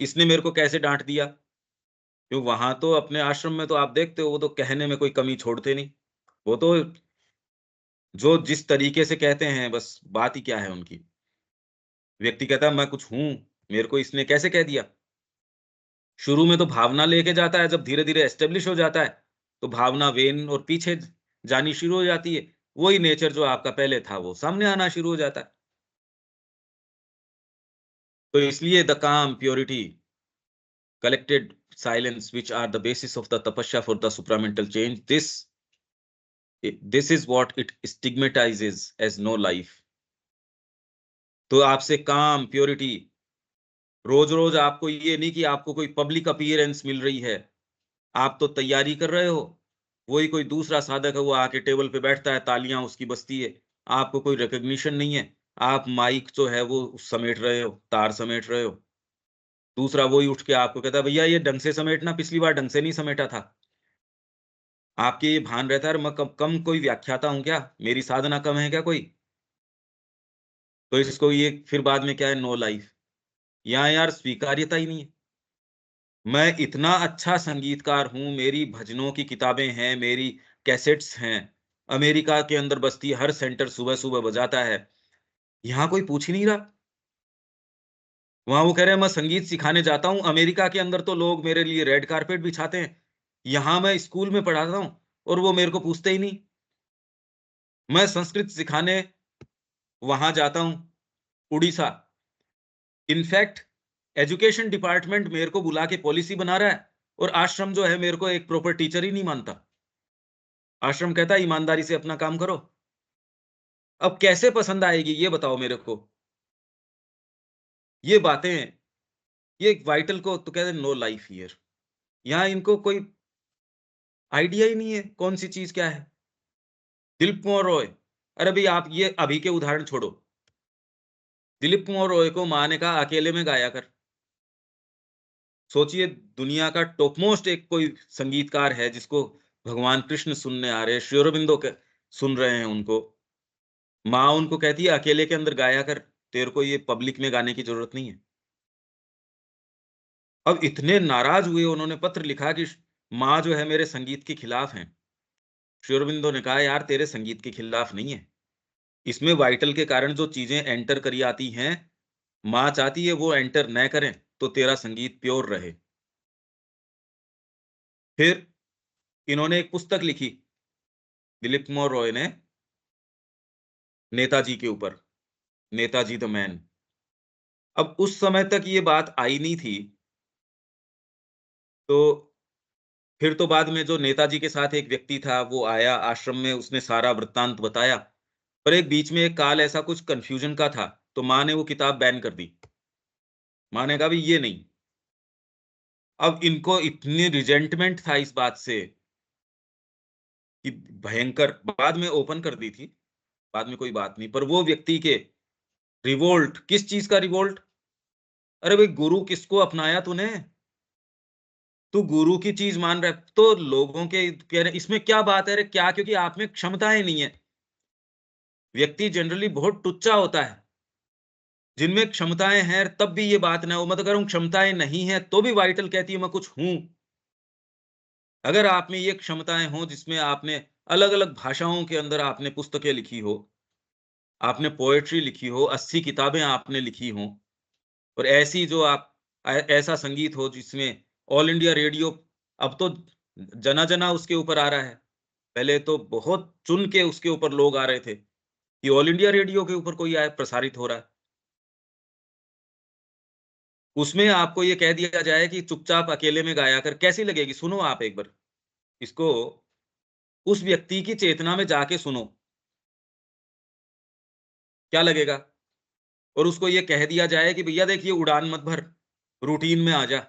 इसने मेरे को कैसे डाँट दिया? क्यों वहाँ तो अपने आश्रम में तो आप देखते हो वो तो कहने में कोई कमी छोड़ते नहीं। वो तो जो जिस तरीके से कहते हैं बस बात ही क्या है उनकी। व्यक्ति कहता है मैं कुछ हूँ, मेरे को इसने कैसे कह दिया? शुरू में तो भावना लेके जाता है, जब धीरे-धीरे एस्टेब्लिश हो जाता है, तो भावना वेन और पीछे जानी शुरू हो जाती है। वही नेचर जो आपका पहले था, वो सामने आना शुरू हो जाता है। तो इसलिए द काम, purity, collected silence, which are the basis of the tapasya for the supramental change, this is what it stigmatizes as no life. तो आपसे काम, प्योरिटी, रोज रोज आपको ये नहीं कि आपको कोई पब्लिक अपीयरेंस मिल रही है, आप तो तैयारी कर रहे हो, वही कोई दूसरा साधक है, वो आके टेबल पे बैठता है, तालियां उसकी बजती है, आपको कोई रिकॉग्निशन नहीं है, आप माइक जो है वो समेट रहे हो, तार समेट रहे हो। दूसरा वही उठ के आपको कहता है, भैया ये ढंग से समेटना, पिछली बार ढंग से नहीं समेटा था। आपके ये भान रहता है, मैं कम कोई व्याख्याता हूं क्या? मेरी साधना कम है क्या कोई? तो इसको ये फिर बाद में क्या है, नो लाइफ। यहाँ यार स्वीकार्यता ही नहीं है। मैं इतना अच्छा संगीतकार हूँ, मेरी भजनों की किताबें हैं, मेरी कैसेट्स हैं, अमेरिका के अंदर बजती है, हर सेंटर सुबह-सुबह बजाता है। यहाँ कोई पूछ ही नहीं रहा। वहाँ वो कह रहे हैं मैं संगीत सिखाने जाता हूँ, अमेरिका के अंदर तो लोग मेरे लिए रेड कार्पेट बिछाते हैं। यहाँ मैं स्कूल में पढ़ाता हूँ और वो मेरे को पूछते ही नहीं। मैं संस्कृत सिखाने वहाँ जाता हूँ, उड़ीसा। इनफैक्ट एजुकेशन डिपार्टमेंट मेरे को बुला के पॉलिसी बना रहा है और आश्रम जो है मेरे को एक प्रॉपर टीचर ही नहीं मानता। आश्रम कहता है ईमानदारी से अपना काम करो। अब कैसे पसंद आएगी ये बताओ मेरे को? ये बातें, ये वाइटल को तो कहते हैं नो लाइफ हियर। यहाँ इनको कोई आइडिया ही नहीं है कौन सी चीज क्या है। दिलीप कुमार रॉय, अरे भाई आप ये अभी के उदाहरण छोड़ो। दिलीप कुमार रॉय को माँ ने कहा अकेले में गाया कर। सोचिए दुनिया का टॉप मोस्ट एक कोई संगीतकार है जिसको भगवान कृष्ण सुनने आ रहे हैं, श्री अरबिंदो के सुन रहे हैं उनको। माँ उनको कहती है अकेले के अंदर गाया कर, तेरे को ये पब्लिक में गाने की जरूरत नहीं है। अब इतने नाराज हुए, उन्होंने पत्र लिखा कि माँ जो है मेरे संगीत के खिलाफ हैं। श्री अरबिंदो ने कहा यार तेरे संगीत के खिलाफ नहीं है, इसमें वाइटल के कारण जो चीजें एंटर करी आती हैं, माँ चाहती है वो एंटर न करें तो तेरा संगीत प्योर रहे। फिर इन्होंने एक पुस्तक लिखी, दिलीप कुमार रॉय ने, नेताजी के ऊपर, नेताजी द मैन। अब उस समय तक ये बात आई नहीं थी, तो फिर तो बाद में जो नेताजी के साथ एक व्यक्ति था वो आया आश्रम में, उसने सारा वृत्तांत बताया। पर एक बीच में एक काल ऐसा कुछ कंफ्यूजन का था, तो माँ ने वो किताब बैन कर दी। माँ ने कहा भी ये नहीं। अब इनको इतनी रिजेंटमेंट था इस बात से कि भयंकर, बाद में ओपन कर दी थी, बाद में कोई बात नहीं। पर वो व्यक्ति के रिवोल्ट, किस चीज का रिवोल्ट? अरे भाई गुरु किसको अपनाया तूने? तू गुरु की चीज मान रहा है, तो लोगों के कह रहे इसमें क्या बात है? अरे क्या, क्योंकि आप में क्षमताएं नहीं है। व्यक्ति जनरली बहुत टुच्चा होता है। जिनमें क्षमताएं हैं तब भी ये बात ना हो, मतलब अगर उन क्षमताएं नहीं है तो भी वाइटल कहती है मैं कुछ हूं। अगर आप में ये क्षमताएं हो जिसमें आपने अलग अलग भाषाओं के अंदर आपने पुस्तकें लिखी हो, आपने पोएट्री लिखी हो, 80 किताबें आपने लिखी हो, और ऐसी जो आप ऐसा संगीत हो जिसमें ऑल इंडिया रेडियो, अब तो जना जना उसके ऊपर आ रहा है, पहले तो बहुत चुन के उसके ऊपर लोग आ रहे थे कि ऑल इंडिया रेडियो के ऊपर कोई आया प्रसारित हो रहा है। उसमें आपको ये कह दिया जाए कि चुपचाप अकेले में गाया कर, कैसी लगेगी? सुनो आप एक बार इसको, उस व्यक्ति की चेतना में जाके सुनो, क्या लगेगा? और उसको ये कह दिया जाए कि भैया देखिए उड़ान मत भर, रूटीन में आ जा।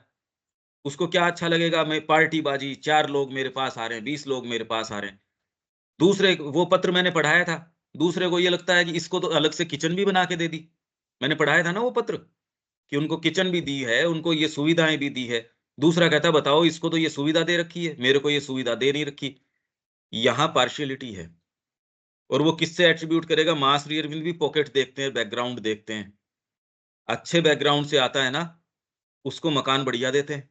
उसको क्या अच्छा लगेगा? मैं पार्टीबाजी, 4 लोग मेरे पास आ रहे हैं, 20 लोग मेरे पास आ रहे हैं। दूसरे वो पत्र मैंने पढ़ाया था, दूसरे को ये लगता है कि इसको तो अलग से किचन भी बना के दे दी। मैंने पढ़ाया था ना वो पत्र, कि उनको किचन भी दी है, उनको ये सुविधाएँ भी दी है। दूसरा कहता है बताओ इसको तो ये सुविधा दे रखी है, मेरे को ये सुविधा दे नहीं रखी। यहाँ पार्शियलिटी है। और वो किससे एट्रिब्यूट करेगा? माँ श्री अरविंद भी पॉकेट देखते हैं, बैकग्राउंड देखते हैं। अच्छे बैकग्राउंड से आता है ना, उसको मकान बढ़िया देते हैं।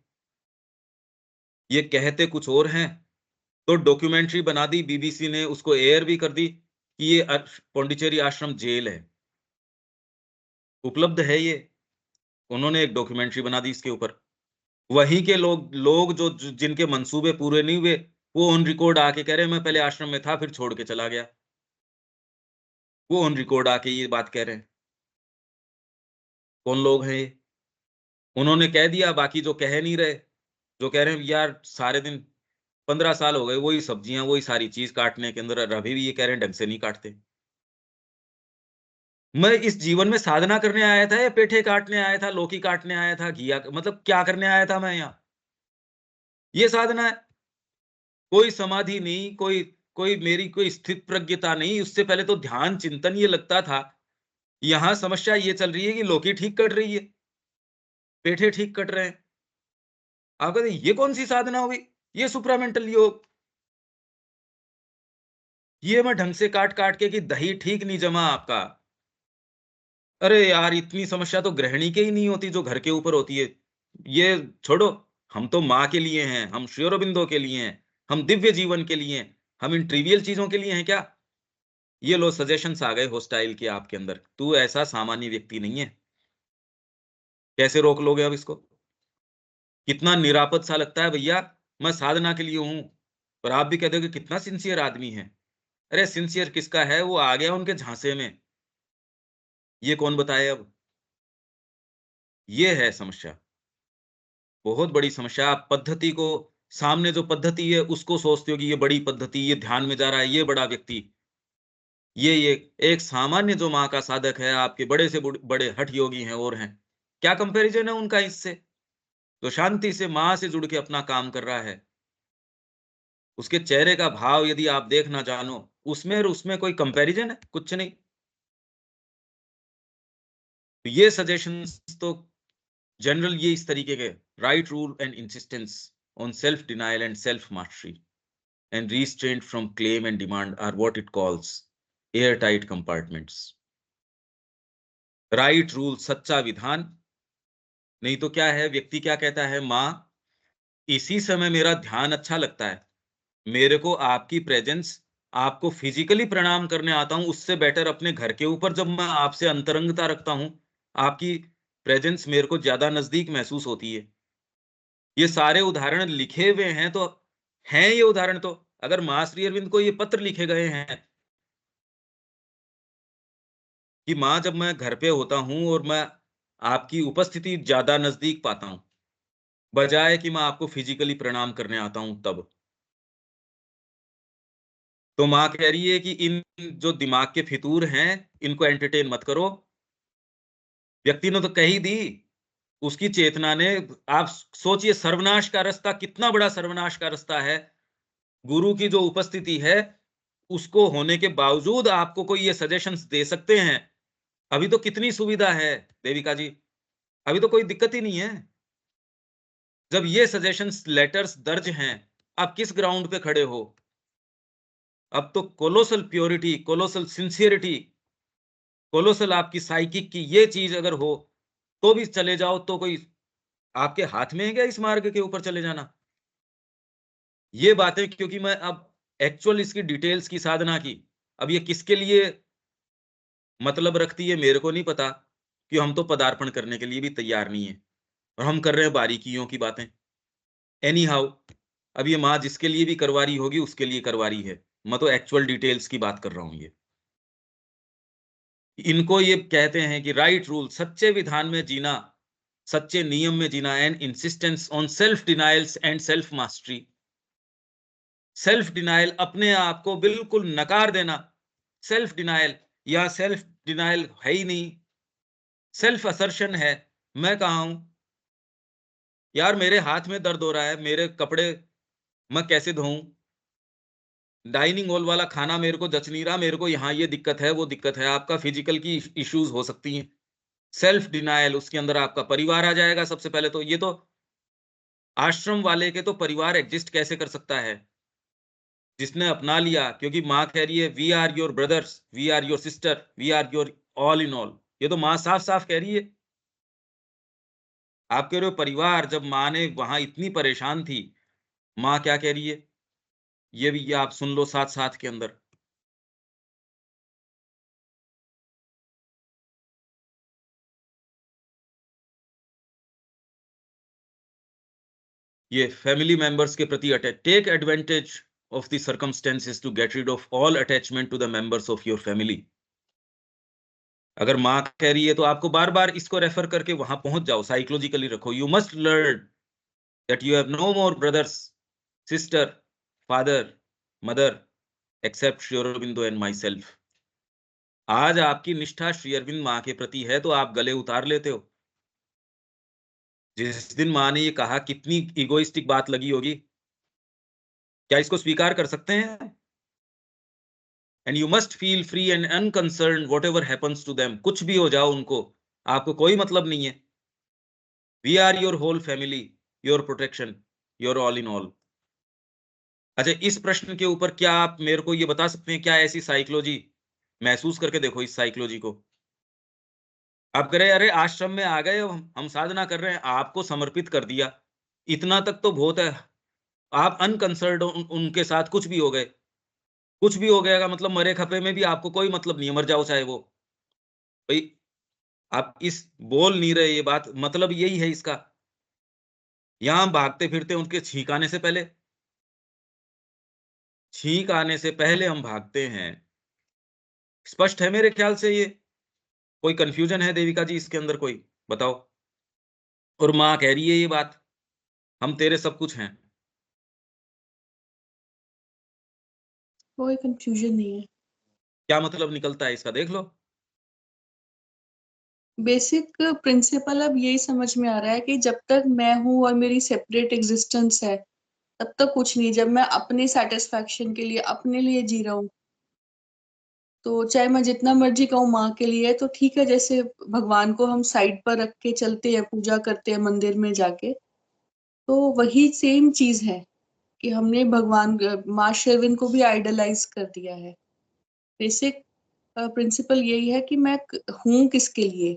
ये कहते कुछ और हैं, तो डॉक्यूमेंट्री बना दी बीबीसी ने, उसको एयर भी कर दी कि ये पौंडीचेरी आश्रम जेल है। उपलब्ध है ये, उन्होंने एक डॉक्यूमेंट्री बना दी इसके ऊपर। वहीं के लोग जो जिनके मंसूबे पूरे नहीं हुए, वो ऑन रिकॉर्ड आके कह रहे हैं मैं पहले आश्रम में था, फिर छोड़ के चला गया। वो ऑन रिकॉर्ड आके ये बात कह रहे हैं। कौन लोग हैं ये? उन्होंने कह दिया, बाकी जो कह नहीं रहे, जो कह रहे हैं यार सारे दिन 15 साल हो गए वही सब्जियां, वही सारी चीज काटने के अंदर, और अभी भी ये कह रहे हैं ढंग से नहीं काटते। मैं इस जीवन में साधना करने आया था या पेठे काटने आया था, लौकी काटने आया था, घिया, मतलब क्या करने आया था मैं यहाँ? ये साधना है? कोई समाधि नहीं, कोई कोई मेरी कोई स्थित प्रज्ञता नहीं। उससे पहले तो ध्यान चिंतन ये लगता था। यहाँ समस्या ये चल रही है कि लौकी ठीक कट रही है, पेठे ठीक कट रहे हैं। आप कहते ये कौन सी साधना हुई? ये सुप्रामेंटल योग। ये मैं ढंग से काट काट के कि दही ठीक नहीं जमा आपका। अरे यार, इतनी समस्या तो गृहिणी के ही नहीं होती जो घर के ऊपर होती है। ये छोड़ो, हम तो माँ के लिए हैं, हम श्री अरबिंदो के लिए हैं, हम दिव्य जीवन के लिए हैं, हम इन ट्रिवियल चीजों के लिए हैं क्या? ये लो सजेशंस आ गए हॉस्टाइल के आपके अंदर। तू ऐसा सामान्य व्यक्ति नहीं है, कैसे रोक लोगे अब इसको? कितना निरापद सा लगता है भैया, मैं साधना के लिए हूं, पर आप भी कहते हो कि कितना सिंसियर आदमी है। अरे सिंसियर किसका है, वो आ गया उनके झांसे में। ये कौन बताए अब? ये है समस्या, बहुत बड़ी समस्या। आप पद्धति को, सामने जो पद्धति है उसको सोचते हो कि ये बड़ी पद्धति, ये ध्यान में जा रहा है, ये बड़ा व्यक्ति। ये एक सामान्य जो माँ का साधक है, आपके बड़े से बड़े हठ योगी हैं और हैं, क्या कंपैरिजन है उनका इससे? तो शांति से माँ से जुड़ के अपना काम कर रहा है। उसके चेहरे का भाव यदि आप देखना जानो, उसमें और उसमें कोई कंपैरिजन है? कुछ नहीं। तो ये सजेशंस तो जनरल ये इस तरीके के, right rule and insistence on self denial and self mastery and restraint from claim and demand are what it calls airtight compartments. Right rule, सच्चा विधान। नहीं तो क्या है, व्यक्ति क्या कहता है, माँ इसी समय मेरा ध्यान अच्छा लगता है, मेरे को आपकी प्रेजेंस, आपको फिजिकली प्रणाम करने आता हूं, उससे बेटर अपने घर के ऊपर जब मैं आपसे अंतरंगता रखता हूं, आपकी प्रेजेंस मेरे को ज्यादा नजदीक महसूस होती है। ये सारे उदाहरण लिखे हुए हैं तो हैं, ये उदाहरण तो, अगर माँ श्री अरविंद को ये पत्र लिखे गए हैं कि माँ जब मैं घर पे होता हूं और मैं आपकी उपस्थिति ज्यादा नजदीक पाता हूं, बजाय कि मैं आपको फिजिकली प्रणाम करने आता हूं तब, तो माँ कह रही है कि इन जो दिमाग के फितूर हैं इनको एंटरटेन मत करो। व्यक्ति ने तो कह ही दी, उसकी चेतना ने। आप सोचिए सर्वनाश का रास्ता, कितना बड़ा सर्वनाश का रास्ता है। गुरु की जो उपस्थिति है उसको होने के बावजूद आपको कोई ये सजेशंस दे सकते हैं। अभी तो कितनी सुविधा है देविका जी, अभी तो कोई दिक्कत ही नहीं है। जब ये सजेशंस लेटर्स दर्ज हैं, आप किस ग्राउंड पे खड़े हो? अब तो colossal purity, colossal sincerity, colossal आपकी साइकिक की ये चीज अगर हो तो भी चले जाओ, तो कोई आपके हाथ में है क्या इस मार्ग के ऊपर चले जाना? ये बातें, क्योंकि मैं अब एक्चुअल इसकी डिटेल्स की साधना की, अब ये किसके लिए मतलब रखती है मेरे को नहीं पता, कि हम तो पदार्पण करने के लिए भी तैयार नहीं है और हम कर रहे हैं बारीकियों की बातें। एनी हाउ, अब ये माँ जिसके लिए भी करवारी होगी उसके लिए करवारी है, मैं तो एक्चुअल डिटेल्स की बात कर रहा हूं। ये इनको ये कहते हैं कि राइट रूल, सच्चे विधान में जीना, सच्चे नियम में जीना, and insistence on self denials and self mastery. Self denial, अपने आप को बिल्कुल नकार देना। सेल्फ डिनायल, या सेल्फ डिनायल है ही नहीं, सेल्फ असर्शन है। मैं कहा हूं यार, मेरे हाथ में दर्द हो रहा है, मेरे कपड़े मैं कैसे धोऊं, डाइनिंग हॉल वाला खाना मेरे को जच नहीं रहा, मेरे को यहाँ ये दिक्कत है, वो दिक्कत है। आपका फिजिकल की इश्यूज हो सकती हैं। सेल्फ डिनायल, उसके अंदर आपका परिवार आ जाएगा सबसे पहले तो। ये तो आश्रम वाले के तो परिवार एग्जिस्ट कैसे कर सकता है जिसने अपना लिया, क्योंकि माँ कह रही है we are your brothers, we are your sister, we are your all in all. ये तो माँ साफ साफ कह रही है। आप कह रहे हो परिवार, जब माँ ने वहां इतनी परेशान थी, माँ क्या कह रही है ये भी ये आप सुन लो साथ साथ के अंदर। ये फैमिली मेंबर्स के प्रति take advantage of the circumstances to get rid of all attachment to the members of your family. अगर माँ कह रही है तो आपको बार बार इसको रेफर करके वहां पहुंच जाओ, साइकोलॉजिकली रखो। You must learn that you have no more brothers, sister, father, mother except Shri Aurobindo and myself. आज आपकी निष्ठा श्री अरविंद माँ के प्रति है तो आप गले उतार लेते हो। जिस दिन माँ ने ये कहा, कितनी इगोइस्टिक बात लगी होगी, क्या इसको स्वीकार कर सकते हैं? And you must feel free and unconcern whatever happens to them. कुछ भी हो जाओ उनको, आपको कोई मतलब नहीं है। We are your whole family, your protection, your all in all. अच्छा, इस प्रश्न के ऊपर क्या आप मेरे को ये बता सकते हैं, क्या ऐसी साइकोलॉजी महसूस करके देखो इस साइकोलॉजी को। आप कह रहे अरे आश्रम में आ गए, हम साधना कर रहे हैं, आपको समर्पित कर दिया, इतना तक तो बहुत है। आप अनकंसर्न्ड उनके साथ कुछ भी हो गए, कुछ भी हो गया का मतलब मरे खपे में भी आपको कोई मतलब नहीं है, मर जाओ चाहे वो। भाई आप इस बोल नहीं रहे ये बात, मतलब यही है इसका। यहां भागते फिरते उनके छींक आने से पहले, छींक आने से पहले हम भागते हैं। स्पष्ट है मेरे ख्याल से ये? कोई कंफ्यूजन है देविका जी इसके अंदर, कोई बताओ? और माँ कह रही है ये बात, हम तेरे सब कुछ हैं। कोई कंफ्यूजन नहीं है। क्या मतलब निकलता है इसका, देख लो। बेसिक प्रिंसिपल अब यही समझ में आ रहा है कि जब तक मैं हूँ और मेरी सेपरेट एग्जिस्टेंस है, तब तक कुछ नहीं। जब मैं अपने सेटिस्फैक्शन के लिए अपने लिए जी रहा हूँ, तो चाहे मैं जितना मर्जी कहूँ माँ के लिए, तो ठीक है। जैसे भगवान को हम साइड पर रख के चलते हैं, पूजा करते हैं मंदिर में जाके, तो वही सेम चीज है कि हमने भगवान माँ शेरविन को भी आइडलाइज कर दिया है। बेसिक प्रिंसिपल यही है कि मैं हूँ किसके लिए,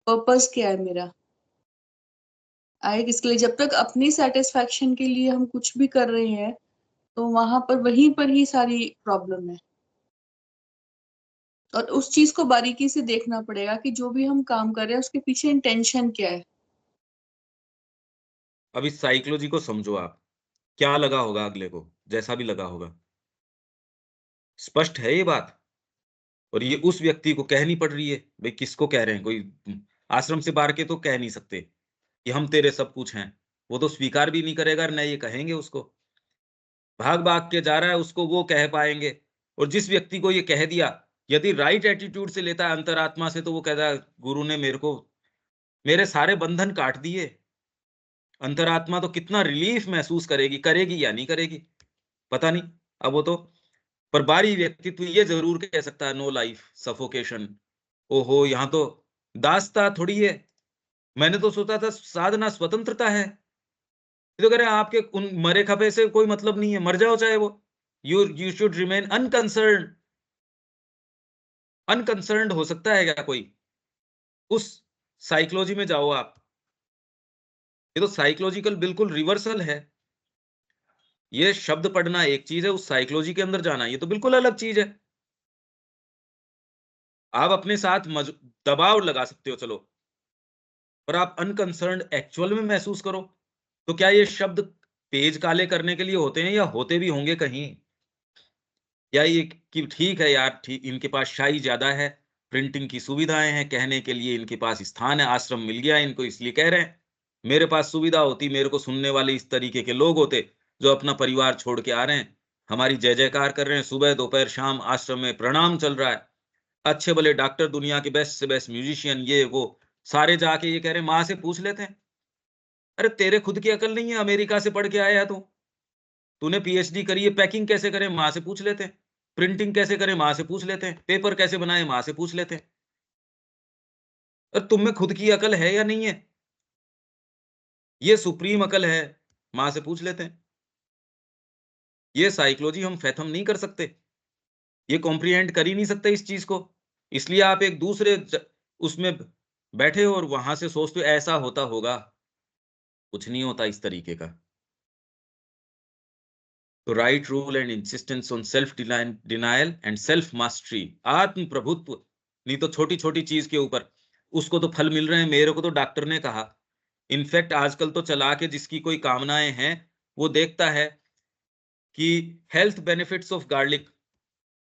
पर्पस क्या है मेरा, आए किसके लिए। जब तक अपनी सेटिस्फैक्शन के लिए हम कुछ भी कर रहे हैं, तो वहां पर वहीं पर ही सारी प्रॉब्लम है। और उस चीज को बारीकी से देखना पड़ेगा कि जो भी हम काम कर रहे हैं उसके पीछे इंटेंशन क्या है। अब इस साइकोलॉजी को समझो आप, क्या लगा होगा अगले को, जैसा भी लगा होगा। स्पष्ट है ये बात? और ये उस व्यक्ति को कहनी पड़ रही है। भाई किसको कह रहे हैं? कोई आश्रम से बाहर के तो कह नहीं सकते कि हम तेरे सब कुछ हैं। वो तो स्वीकार भी नहीं करेगा, न ये कहेंगे उसको। भाग भाग के जा रहा है, उसको वो कह पाएंगे। और जिस व्यक्ति को ये कह दिया, यदि राइट एटीट्यूड से लेता है अंतरात्मा से, तो वो कहता है गुरु ने मेरे को, मेरे सारे बंधन काट दिए। अंतरात्मा तो कितना रिलीफ महसूस करेगी, करेगी या नहीं करेगी पता नहीं। अब वो तो, पर बाहरी व्यक्तित्व ये जरूर कह सकता है, नो लाइफ, सफोकेशन। ओहो, यहाँ तो दासता थोड़ी है। मैंने तो सोचा था साधना स्वतंत्रता है। ये तो कह रहे हैं आपके उन मरे खपे से कोई मतलब नहीं है, मर जाओ चाहे वो। You should remain unconcern. Unconcern हो सकता है क्या कोई? उस साइकोलॉजी में जाओ आप। ये तो साइकोलॉजिकल बिल्कुल रिवर्सल है। ये शब्द पढ़ना एक चीज है, उस साइकोलॉजी के अंदर जाना ये तो बिल्कुल अलग चीज है। आप अपने साथ दबाव लगा सकते हो चलो, पर आप अनकंसर्न एक्चुअल में महसूस करो। तो क्या ये शब्द पेज काले करने के लिए होते हैं, या होते भी होंगे कहीं? या ये कि ठीक है यार, ठीक, इनके पास शाही ज्यादा है, प्रिंटिंग की सुविधाएं हैं, कहने के लिए इनके पास स्थान है, आश्रम मिल गया इनको इसलिए कह रहे हैं। मेरे पास सुविधा होती, मेरे को सुनने वाले इस तरीके के लोग होते जो अपना परिवार छोड़ के आ रहे हैं, हमारी जय जयकार कर रहे हैं, सुबह दोपहर शाम आश्रम में प्रणाम चल रहा है, अच्छे भले डॉक्टर, दुनिया के बेस्ट से बेस्ट म्यूजिशियन, ये वो सारे जाके ये कह रहे हैं, माँ से पूछ लेते हैं। अरे तेरे खुद की अकल नहीं है? अमेरिका से पढ़ के आया है तू, तूने पीएचडी करी है, पैकिंग कैसे करें माँ से पूछ लेते हैं, प्रिंटिंग कैसे करें माँ से पूछ लेते हैं, पेपर कैसे बनाए माँ से पूछ लेते हैं। और तुम में खुद की अकल है या नहीं है? ये सुप्रीम अकल है, माँ से पूछ लेते हैं। ये साइकोलॉजी हम फैथम नहीं कर सकते, ये कॉम्प्रिहेंड कर ही नहीं सकते इस चीज को। इसलिए आप एक दूसरे उसमें बैठे हो और वहां से सोचते हो ऐसा होता होगा। कुछ नहीं होता इस तरीके का। तो right rule and insistence on self denial and self mastery, आत्म प्रभुत्व। नहीं तो छोटी छोटी चीज के ऊपर उसको तो फल मिल रहे हैं, मेरे को तो डॉक्टर ने कहा, इनफैक्ट आजकल तो चला के जिसकी कोई कामनाएं हैं वो देखता है कि health benefits of garlic,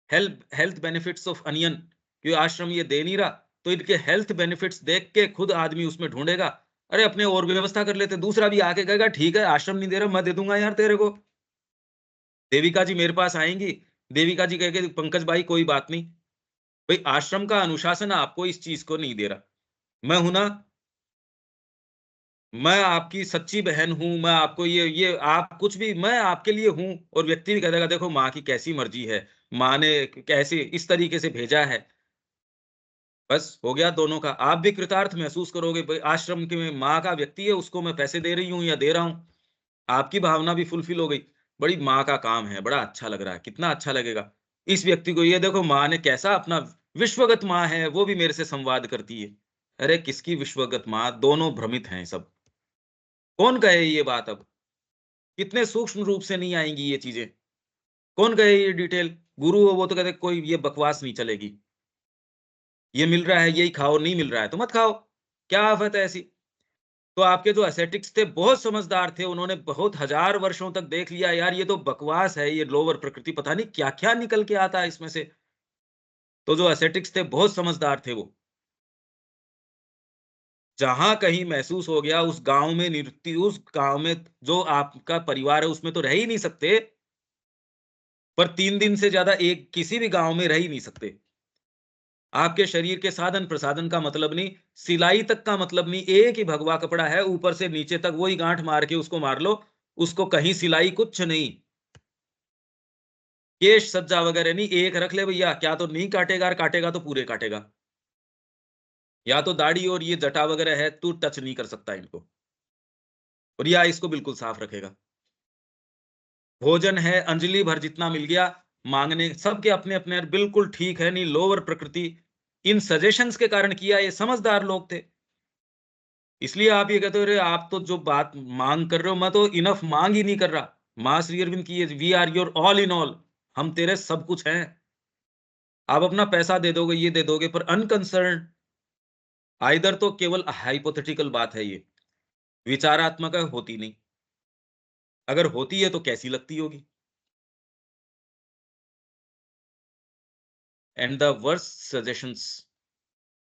health benefits of onion, क्यों आश्रम ये दे नहीं रहा, तो इनके हेल्थ बेनिफिट्स देख के खुद आदमी उसमें ढूंढेगा, अरे अपने और व्यवस्था कर लेते, दूसरा भी आके कहेगा ठीक है आश्रम नहीं दे रहा, मैं दे दूंगा यार तेरे को। देविका जी मेरे पास आएंगी, देविका जी कहेंगे पंकज भाई कोई बात नहीं, भाई आश्रम का अनुशासन आपको इस चीज को नहीं दे रहा, मैं हूं ना, मैं आपकी सच्ची बहन हूं, मैं आपको ये आप कुछ भी मैं आपके लिए हूं। और व्यक्ति भी कहेगा देखो माँ की कैसी मर्जी है, माँ ने कैसे इस तरीके से भेजा है, बस हो गया दोनों का। आप भी कृतार्थ महसूस करोगे, भाई आश्रम के में माँ का व्यक्ति है, उसको मैं पैसे दे रही हूँ या दे रहा हूँ, आपकी भावना भी फुलफिल हो गई, बड़ी माँ का काम है, बड़ा अच्छा लग रहा है, कितना अच्छा लगेगा इस व्यक्ति को, ये देखो माँ ने कैसा अपना विश्वगत माँ है वो भी मेरे से संवाद करती है। अरे किसकी विश्वगत माँ, दोनों भ्रमित हैं सब, कौन कहे ये बात, अब कितने सूक्ष्म रूप से नहीं आएंगी ये चीजें, कौन कहे ये डिटेल, गुरु हो वो तो कहते कोई ये बकवास नहीं चलेगी, ये मिल रहा है यही खाओ, नहीं मिल रहा है तो मत खाओ, क्या आफत है ऐसी। तो आपके जो एसेटिक्स थे बहुत समझदार थे, उन्होंने बहुत हजार वर्षों तक देख लिया यार ये तो बकवास है, ये लोवर प्रकृति पता नहीं क्या क्या निकल के आता है इसमें से। तो जो एसेटिक्स थे बहुत समझदार थे वो, जहां कहीं महसूस हो गया उस गांव में निवृत्ति, उस गांव में जो आपका परिवार है उसमें तो रह ही नहीं सकते, पर 3 दिन से ज्यादा एक किसी भी गांव में रह ही नहीं सकते। आपके शरीर के साधन प्रसाधन का मतलब नहीं, सिलाई तक का मतलब नहीं, एक ही भगवा कपड़ा है ऊपर से नीचे तक, वही गांठ मार के उसको मार लो, उसको कहीं सिलाई कुछ नहीं, केश सज्जा वगैरह नहीं, एक रख ले भैया, क्या तो नहीं काटेगा, काटेगा तो पूरे काटेगा, या तो दाढ़ी और ये जटा वगैरह है तू टच नहीं कर सकता इनको, और या इसको बिल्कुल साफ रखेगा। भोजन है अंजलि भर जितना मिल गया, मांगने सबके अपने अपने बिल्कुल ठीक है, नहीं लोअर प्रकृति इन सजेशंस के कारण किया, ये समझदार लोग थे। इसलिए आप ये कहते हो, अरे आप तो जो बात मांग कर रहे हो, मैं तो इनफ मांग ही नहीं कर रहा, मां श्री अरविंद की we are your all in all, हम तेरे सब कुछ हैं, आप अपना पैसा दे दोगे ये दे दोगे पर अनकंसर्न, आइदर तो केवल हाइपोथेटिकल बात है ये, विचारात्मक होती नहीं, अगर होती है तो कैसी लगती होगी। And the worst suggestions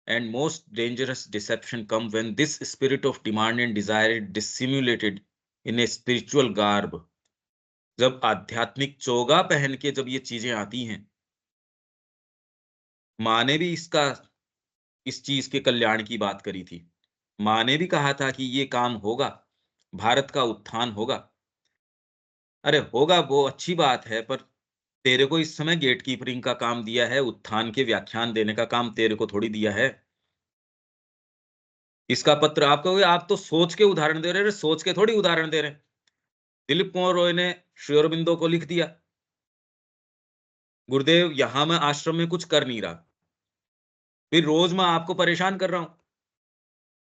and most dangerous deception come when this spirit of demand and desire is dissimulated in a spiritual garb। जब आध्यात्मिक चोगा पहन के जब ये चीजें आती हैं, माँ ने भी इस चीज के कल्याण की बात करी थी, माँ ने भी कहा था कि ये काम होगा, भारत का उत्थान होगा। अरे होगा वो अच्छी बात है, पर तेरे को इस समय गेट कीपरिंग का काम दिया है, उत्थान के व्याख्यान देने का काम तेरे को थोड़ी दिया है। इसका पत्र आप कहोगे आप तो सोच के उदाहरण दे रहे, सोच के थोड़ी उदाहरण दे रहे। दिलीप कुमार रॉय ने श्री अरबिंदो को लिख दिया, गुरुदेव यहां मैं आश्रम में कुछ कर नहीं रहा, फिर रोज मैं आपको परेशान कर रहा हूं,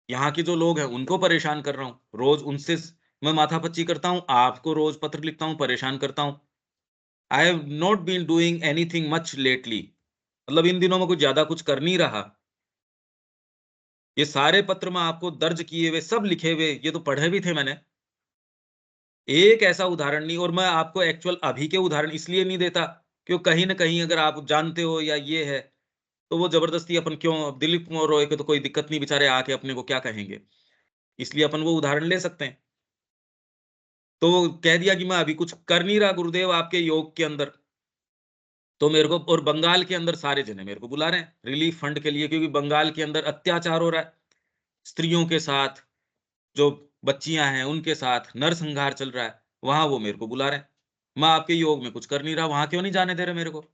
यहाँ के जो लोग हैं उनको परेशान कर रहा हूं, रोज उनसे मैं माथापच्ची करता हूं, आपको रोज पत्र लिखता हूं, परेशान करता हूं। I have not been doing anything much lately, मतलब इन दिनों में कुछ ज्यादा कुछ कर नहीं रहा। ये सारे पत्र मैं आपको दर्ज किए हुए सब लिखे हुए, ये तो पढ़े भी थे मैंने, एक ऐसा उदाहरण नहीं। और मैं आपको एक्चुअल अभी के उदाहरण इसलिए नहीं देता क्यों, कहीं ना कहीं अगर आप जानते हो या ये है तो वो जबरदस्ती अपन क्यों, अब दिलीप कुमार रॉय को तो कोई दिक्कत नहीं, बेचारे आके अपने को क्या कहेंगे, इसलिए अपन वो उदाहरण ले सकते हैं। तो वो कह दिया कि मैं अभी कुछ कर नहीं रहा गुरुदेव आपके योग के अंदर, तो मेरे को, और बंगाल के अंदर सारे जने मेरे को बुला रहे हैं रिलीफ फंड के लिए, क्योंकि बंगाल के अंदर अत्याचार हो रहा है स्त्रियों के साथ, जो बच्चियां हैं उनके साथ नरसंहार चल रहा है, वहां वो मेरे को बुला रहे हैं। मैं आपके योग में कुछ कर नहीं रहा, वहां क्यों नहीं जाने दे रहे मेरे को,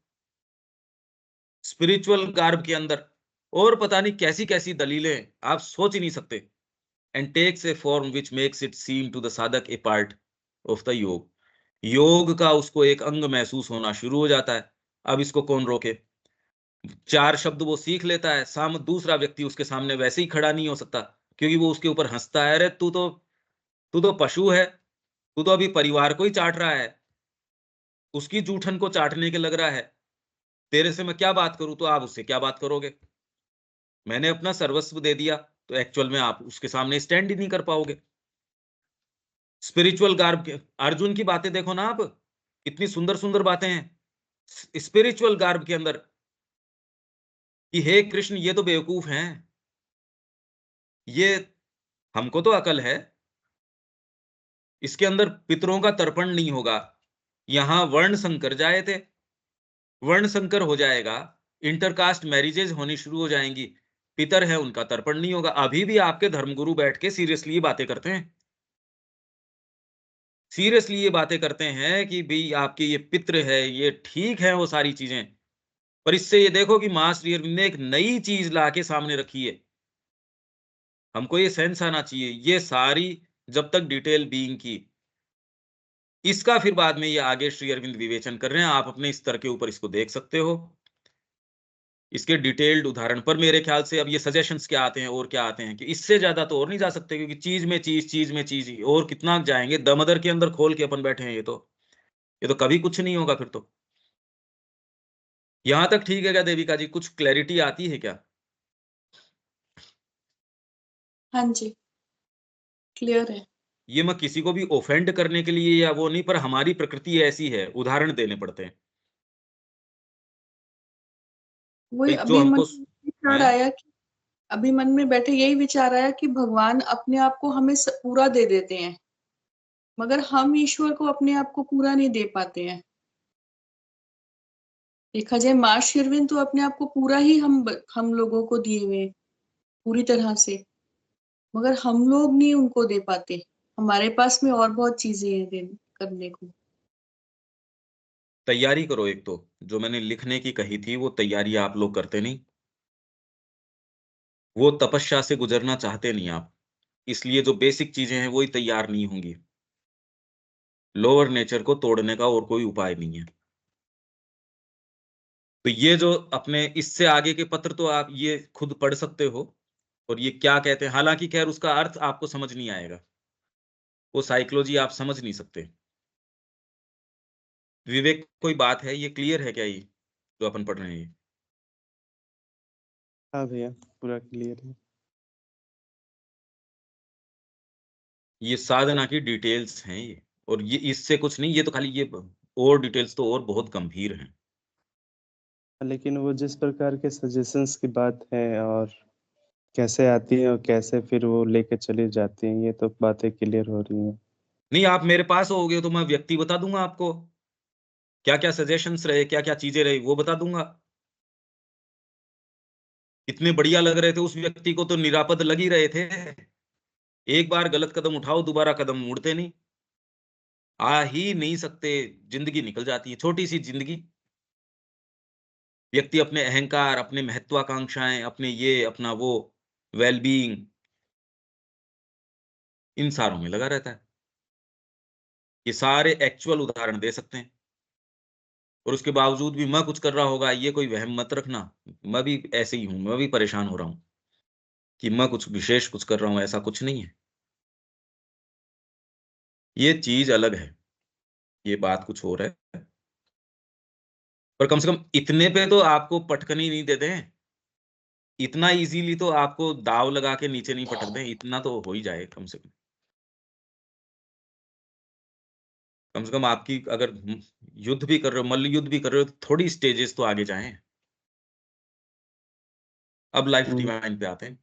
स्पिरिचुअल गार्ब के अंदर, और पता नहीं कैसी कैसी दलीलें आप सोच ही नहीं सकते। And takes a form which makes it seem to the sadhak a part of the योग, योग का उसको एक अंग महसूस होना शुरू हो जाता है। अब इसको कौन रोके, 4 शब्द वो सीख लेता है, दूसरा व्यक्ति उसके सामने वैसे ही खड़ा नहीं हो सकता, क्योंकि वो उसके ऊपर हंसता है, अरे तू तो पशु है, तू तो अभी परिवार को ही चाट रहा है, उसकी जूठन को चाटने के लग रहा है, तेरे से मैं क्या बात करूं, तो आप उससे क्या बात करोगे, मैंने अपना सर्वस्व दे दिया, तो एक्चुअल में आप उसके सामने स्टैंड ही नहीं कर पाओगे। स्पिरिचुअल गार्ब के अर्जुन की बातें देखो ना आप, कितनी सुंदर सुंदर बातें हैं स्पिरिचुअल गार्ब के अंदर, कि हे कृष्ण ये तो बेवकूफ हैं, ये हमको तो अकल है, इसके अंदर पितरों का तर्पण नहीं होगा, यहां वर्ण संकर जाए थे, वर्ण संकर हो जाएगा, इंटरकास्ट मैरिजेज होनी शुरू हो जाएंगी, पितर है उनका तर्पण नहीं होगा। अभी भी आपके धर्मगुरु बैठ के सीरियसली ये बातें करते हैं, सीरियसली ये बातें करते हैं कि भाई आपके ये पितृ है, ये ठीक है वो सारी चीजें, पर इससे ये देखो कि मां श्री अरविंद ने एक नई चीज ला के सामने रखी है। हमको ये सेंस आना चाहिए, ये सारी जब तक डिटेल बीइंग की, इसका फिर बाद में ये आगे श्री अरविंद विवेचन कर रहे हैं, आप अपने स्तर के ऊपर इसको देख सकते हो। इसके डिटेल्ड उदाहरण पर मेरे ख्याल से अब ये सजेशंस क्या आते हैं और क्या आते हैं कि इससे ज्यादा तो और नहीं जा सकते, क्योंकि चीज में चीज, चीज में चीज, और कितना जाएंगे, दमदर के अंदर खोल के अपन बैठे हैं, ये तो कभी कुछ नहीं होगा फिर तो। यहां तक ठीक है क्या देविका जी, कुछ क्लैरिटी आती है क्या? हाँ जी, क्लियर है। ये मैं किसी को भी ऑफेंड करने के लिए या वो नहीं, पर हमारी प्रकृति ऐसी है, उदाहरण देने पड़ते हैं वही भाई, जो अभी मन हमको में विचार है। आया कि अभी मन में बैठे यही विचार आया कि भगवान अपने आप को हमें पूरा दे देते हैं, मगर हम ईश्वर को अपने आप को पूरा नहीं दे पाते हैं। देखा जाए मां शेरविन तो अपने आप को पूरा ही हम लोगों को दिए हुए हैं, पूरी तरह से, मगर हम लोग नहीं उनको दे पाते। हमारे पास में और बहुत चीजें हैं करने को। तैयारी करो, एक तो जो मैंने लिखने की कही थी वो तैयारी आप लोग करते नहीं, वो तपस्या से गुजरना चाहते नहीं आप, इसलिए जो बेसिक चीजें हैं वही तैयार नहीं होंगी। लोअर नेचर को तोड़ने का और कोई उपाय नहीं है। तो ये जो अपने इससे आगे के पत्र तो आप ये खुद पढ़ सकते हो, और ये क्या कहते हैं, हालांकि खैर उसका अर्थ आपको समझ नहीं आएगा, वो साइकोलॉजी आप समझ नहीं सकते। विवेक कोई बात है, ये क्लियर है क्या, ये जो अपन पढ़ रहे हैं? हाँ भैया, पूरा क्लियर है। ये साधना की डिटेल्स हैं ये, और ये इससे कुछ नहीं, ये तो खाली ये, और डिटेल्स तो और बहुत गंभीर हैं। लेकिन वो जिस प्रकार के सजेशंस की बात है और कैसे आती है और कैसे फिर वो लेके चली जाती हैं, ये तो बातें क्लियर हो रही हैं। नहीं, आप मेरे पास होगे तो मैं व्यक्ति बता दूंगा आपको, क्या क्या सजेशंस रहे, क्या क्या चीजें रही, वो बता दूंगा। इतने बढ़िया लग रहे थे उस व्यक्ति को, तो निरापद लग ही रहे थे। एक बार गलत कदम उठाओ, दोबारा कदम मुड़ते नहीं, आ ही नहीं सकते, जिंदगी निकल जाती है, छोटी सी जिंदगी। व्यक्ति अपने अहंकार, अपने महत्वाकांक्षाएं, अपने ये अपना वो वेलबींग, इन सारों में लगा रहता है। ये सारे एक्चुअल उदाहरण दे सकते हैं, और उसके बावजूद भी मैं कुछ कर रहा होगा, ये कोई वहम मत रखना। मैं भी ऐसे ही हूं, मैं भी परेशान हो रहा हूं कि मैं कुछ विशेष कुछ कर रहा हूं, ऐसा कुछ नहीं है। ये चीज अलग है, ये बात कुछ और है। पर कम से कम इतने पे तो आपको पटकनी नहीं देते हैं, इतना इजीली तो आपको दाव लगा के नीचे नहीं पटक दें, इतना तो हो ही जाए कम से कम। कम से कम आपकी अगर युद्ध भी कर रहे हो, मल्ल युद्ध भी कर रहे हो, तो थोड़ी स्टेजेस तो आगे जाएं। अब लाइफ हम्म, डिवाइन पे आते हैं।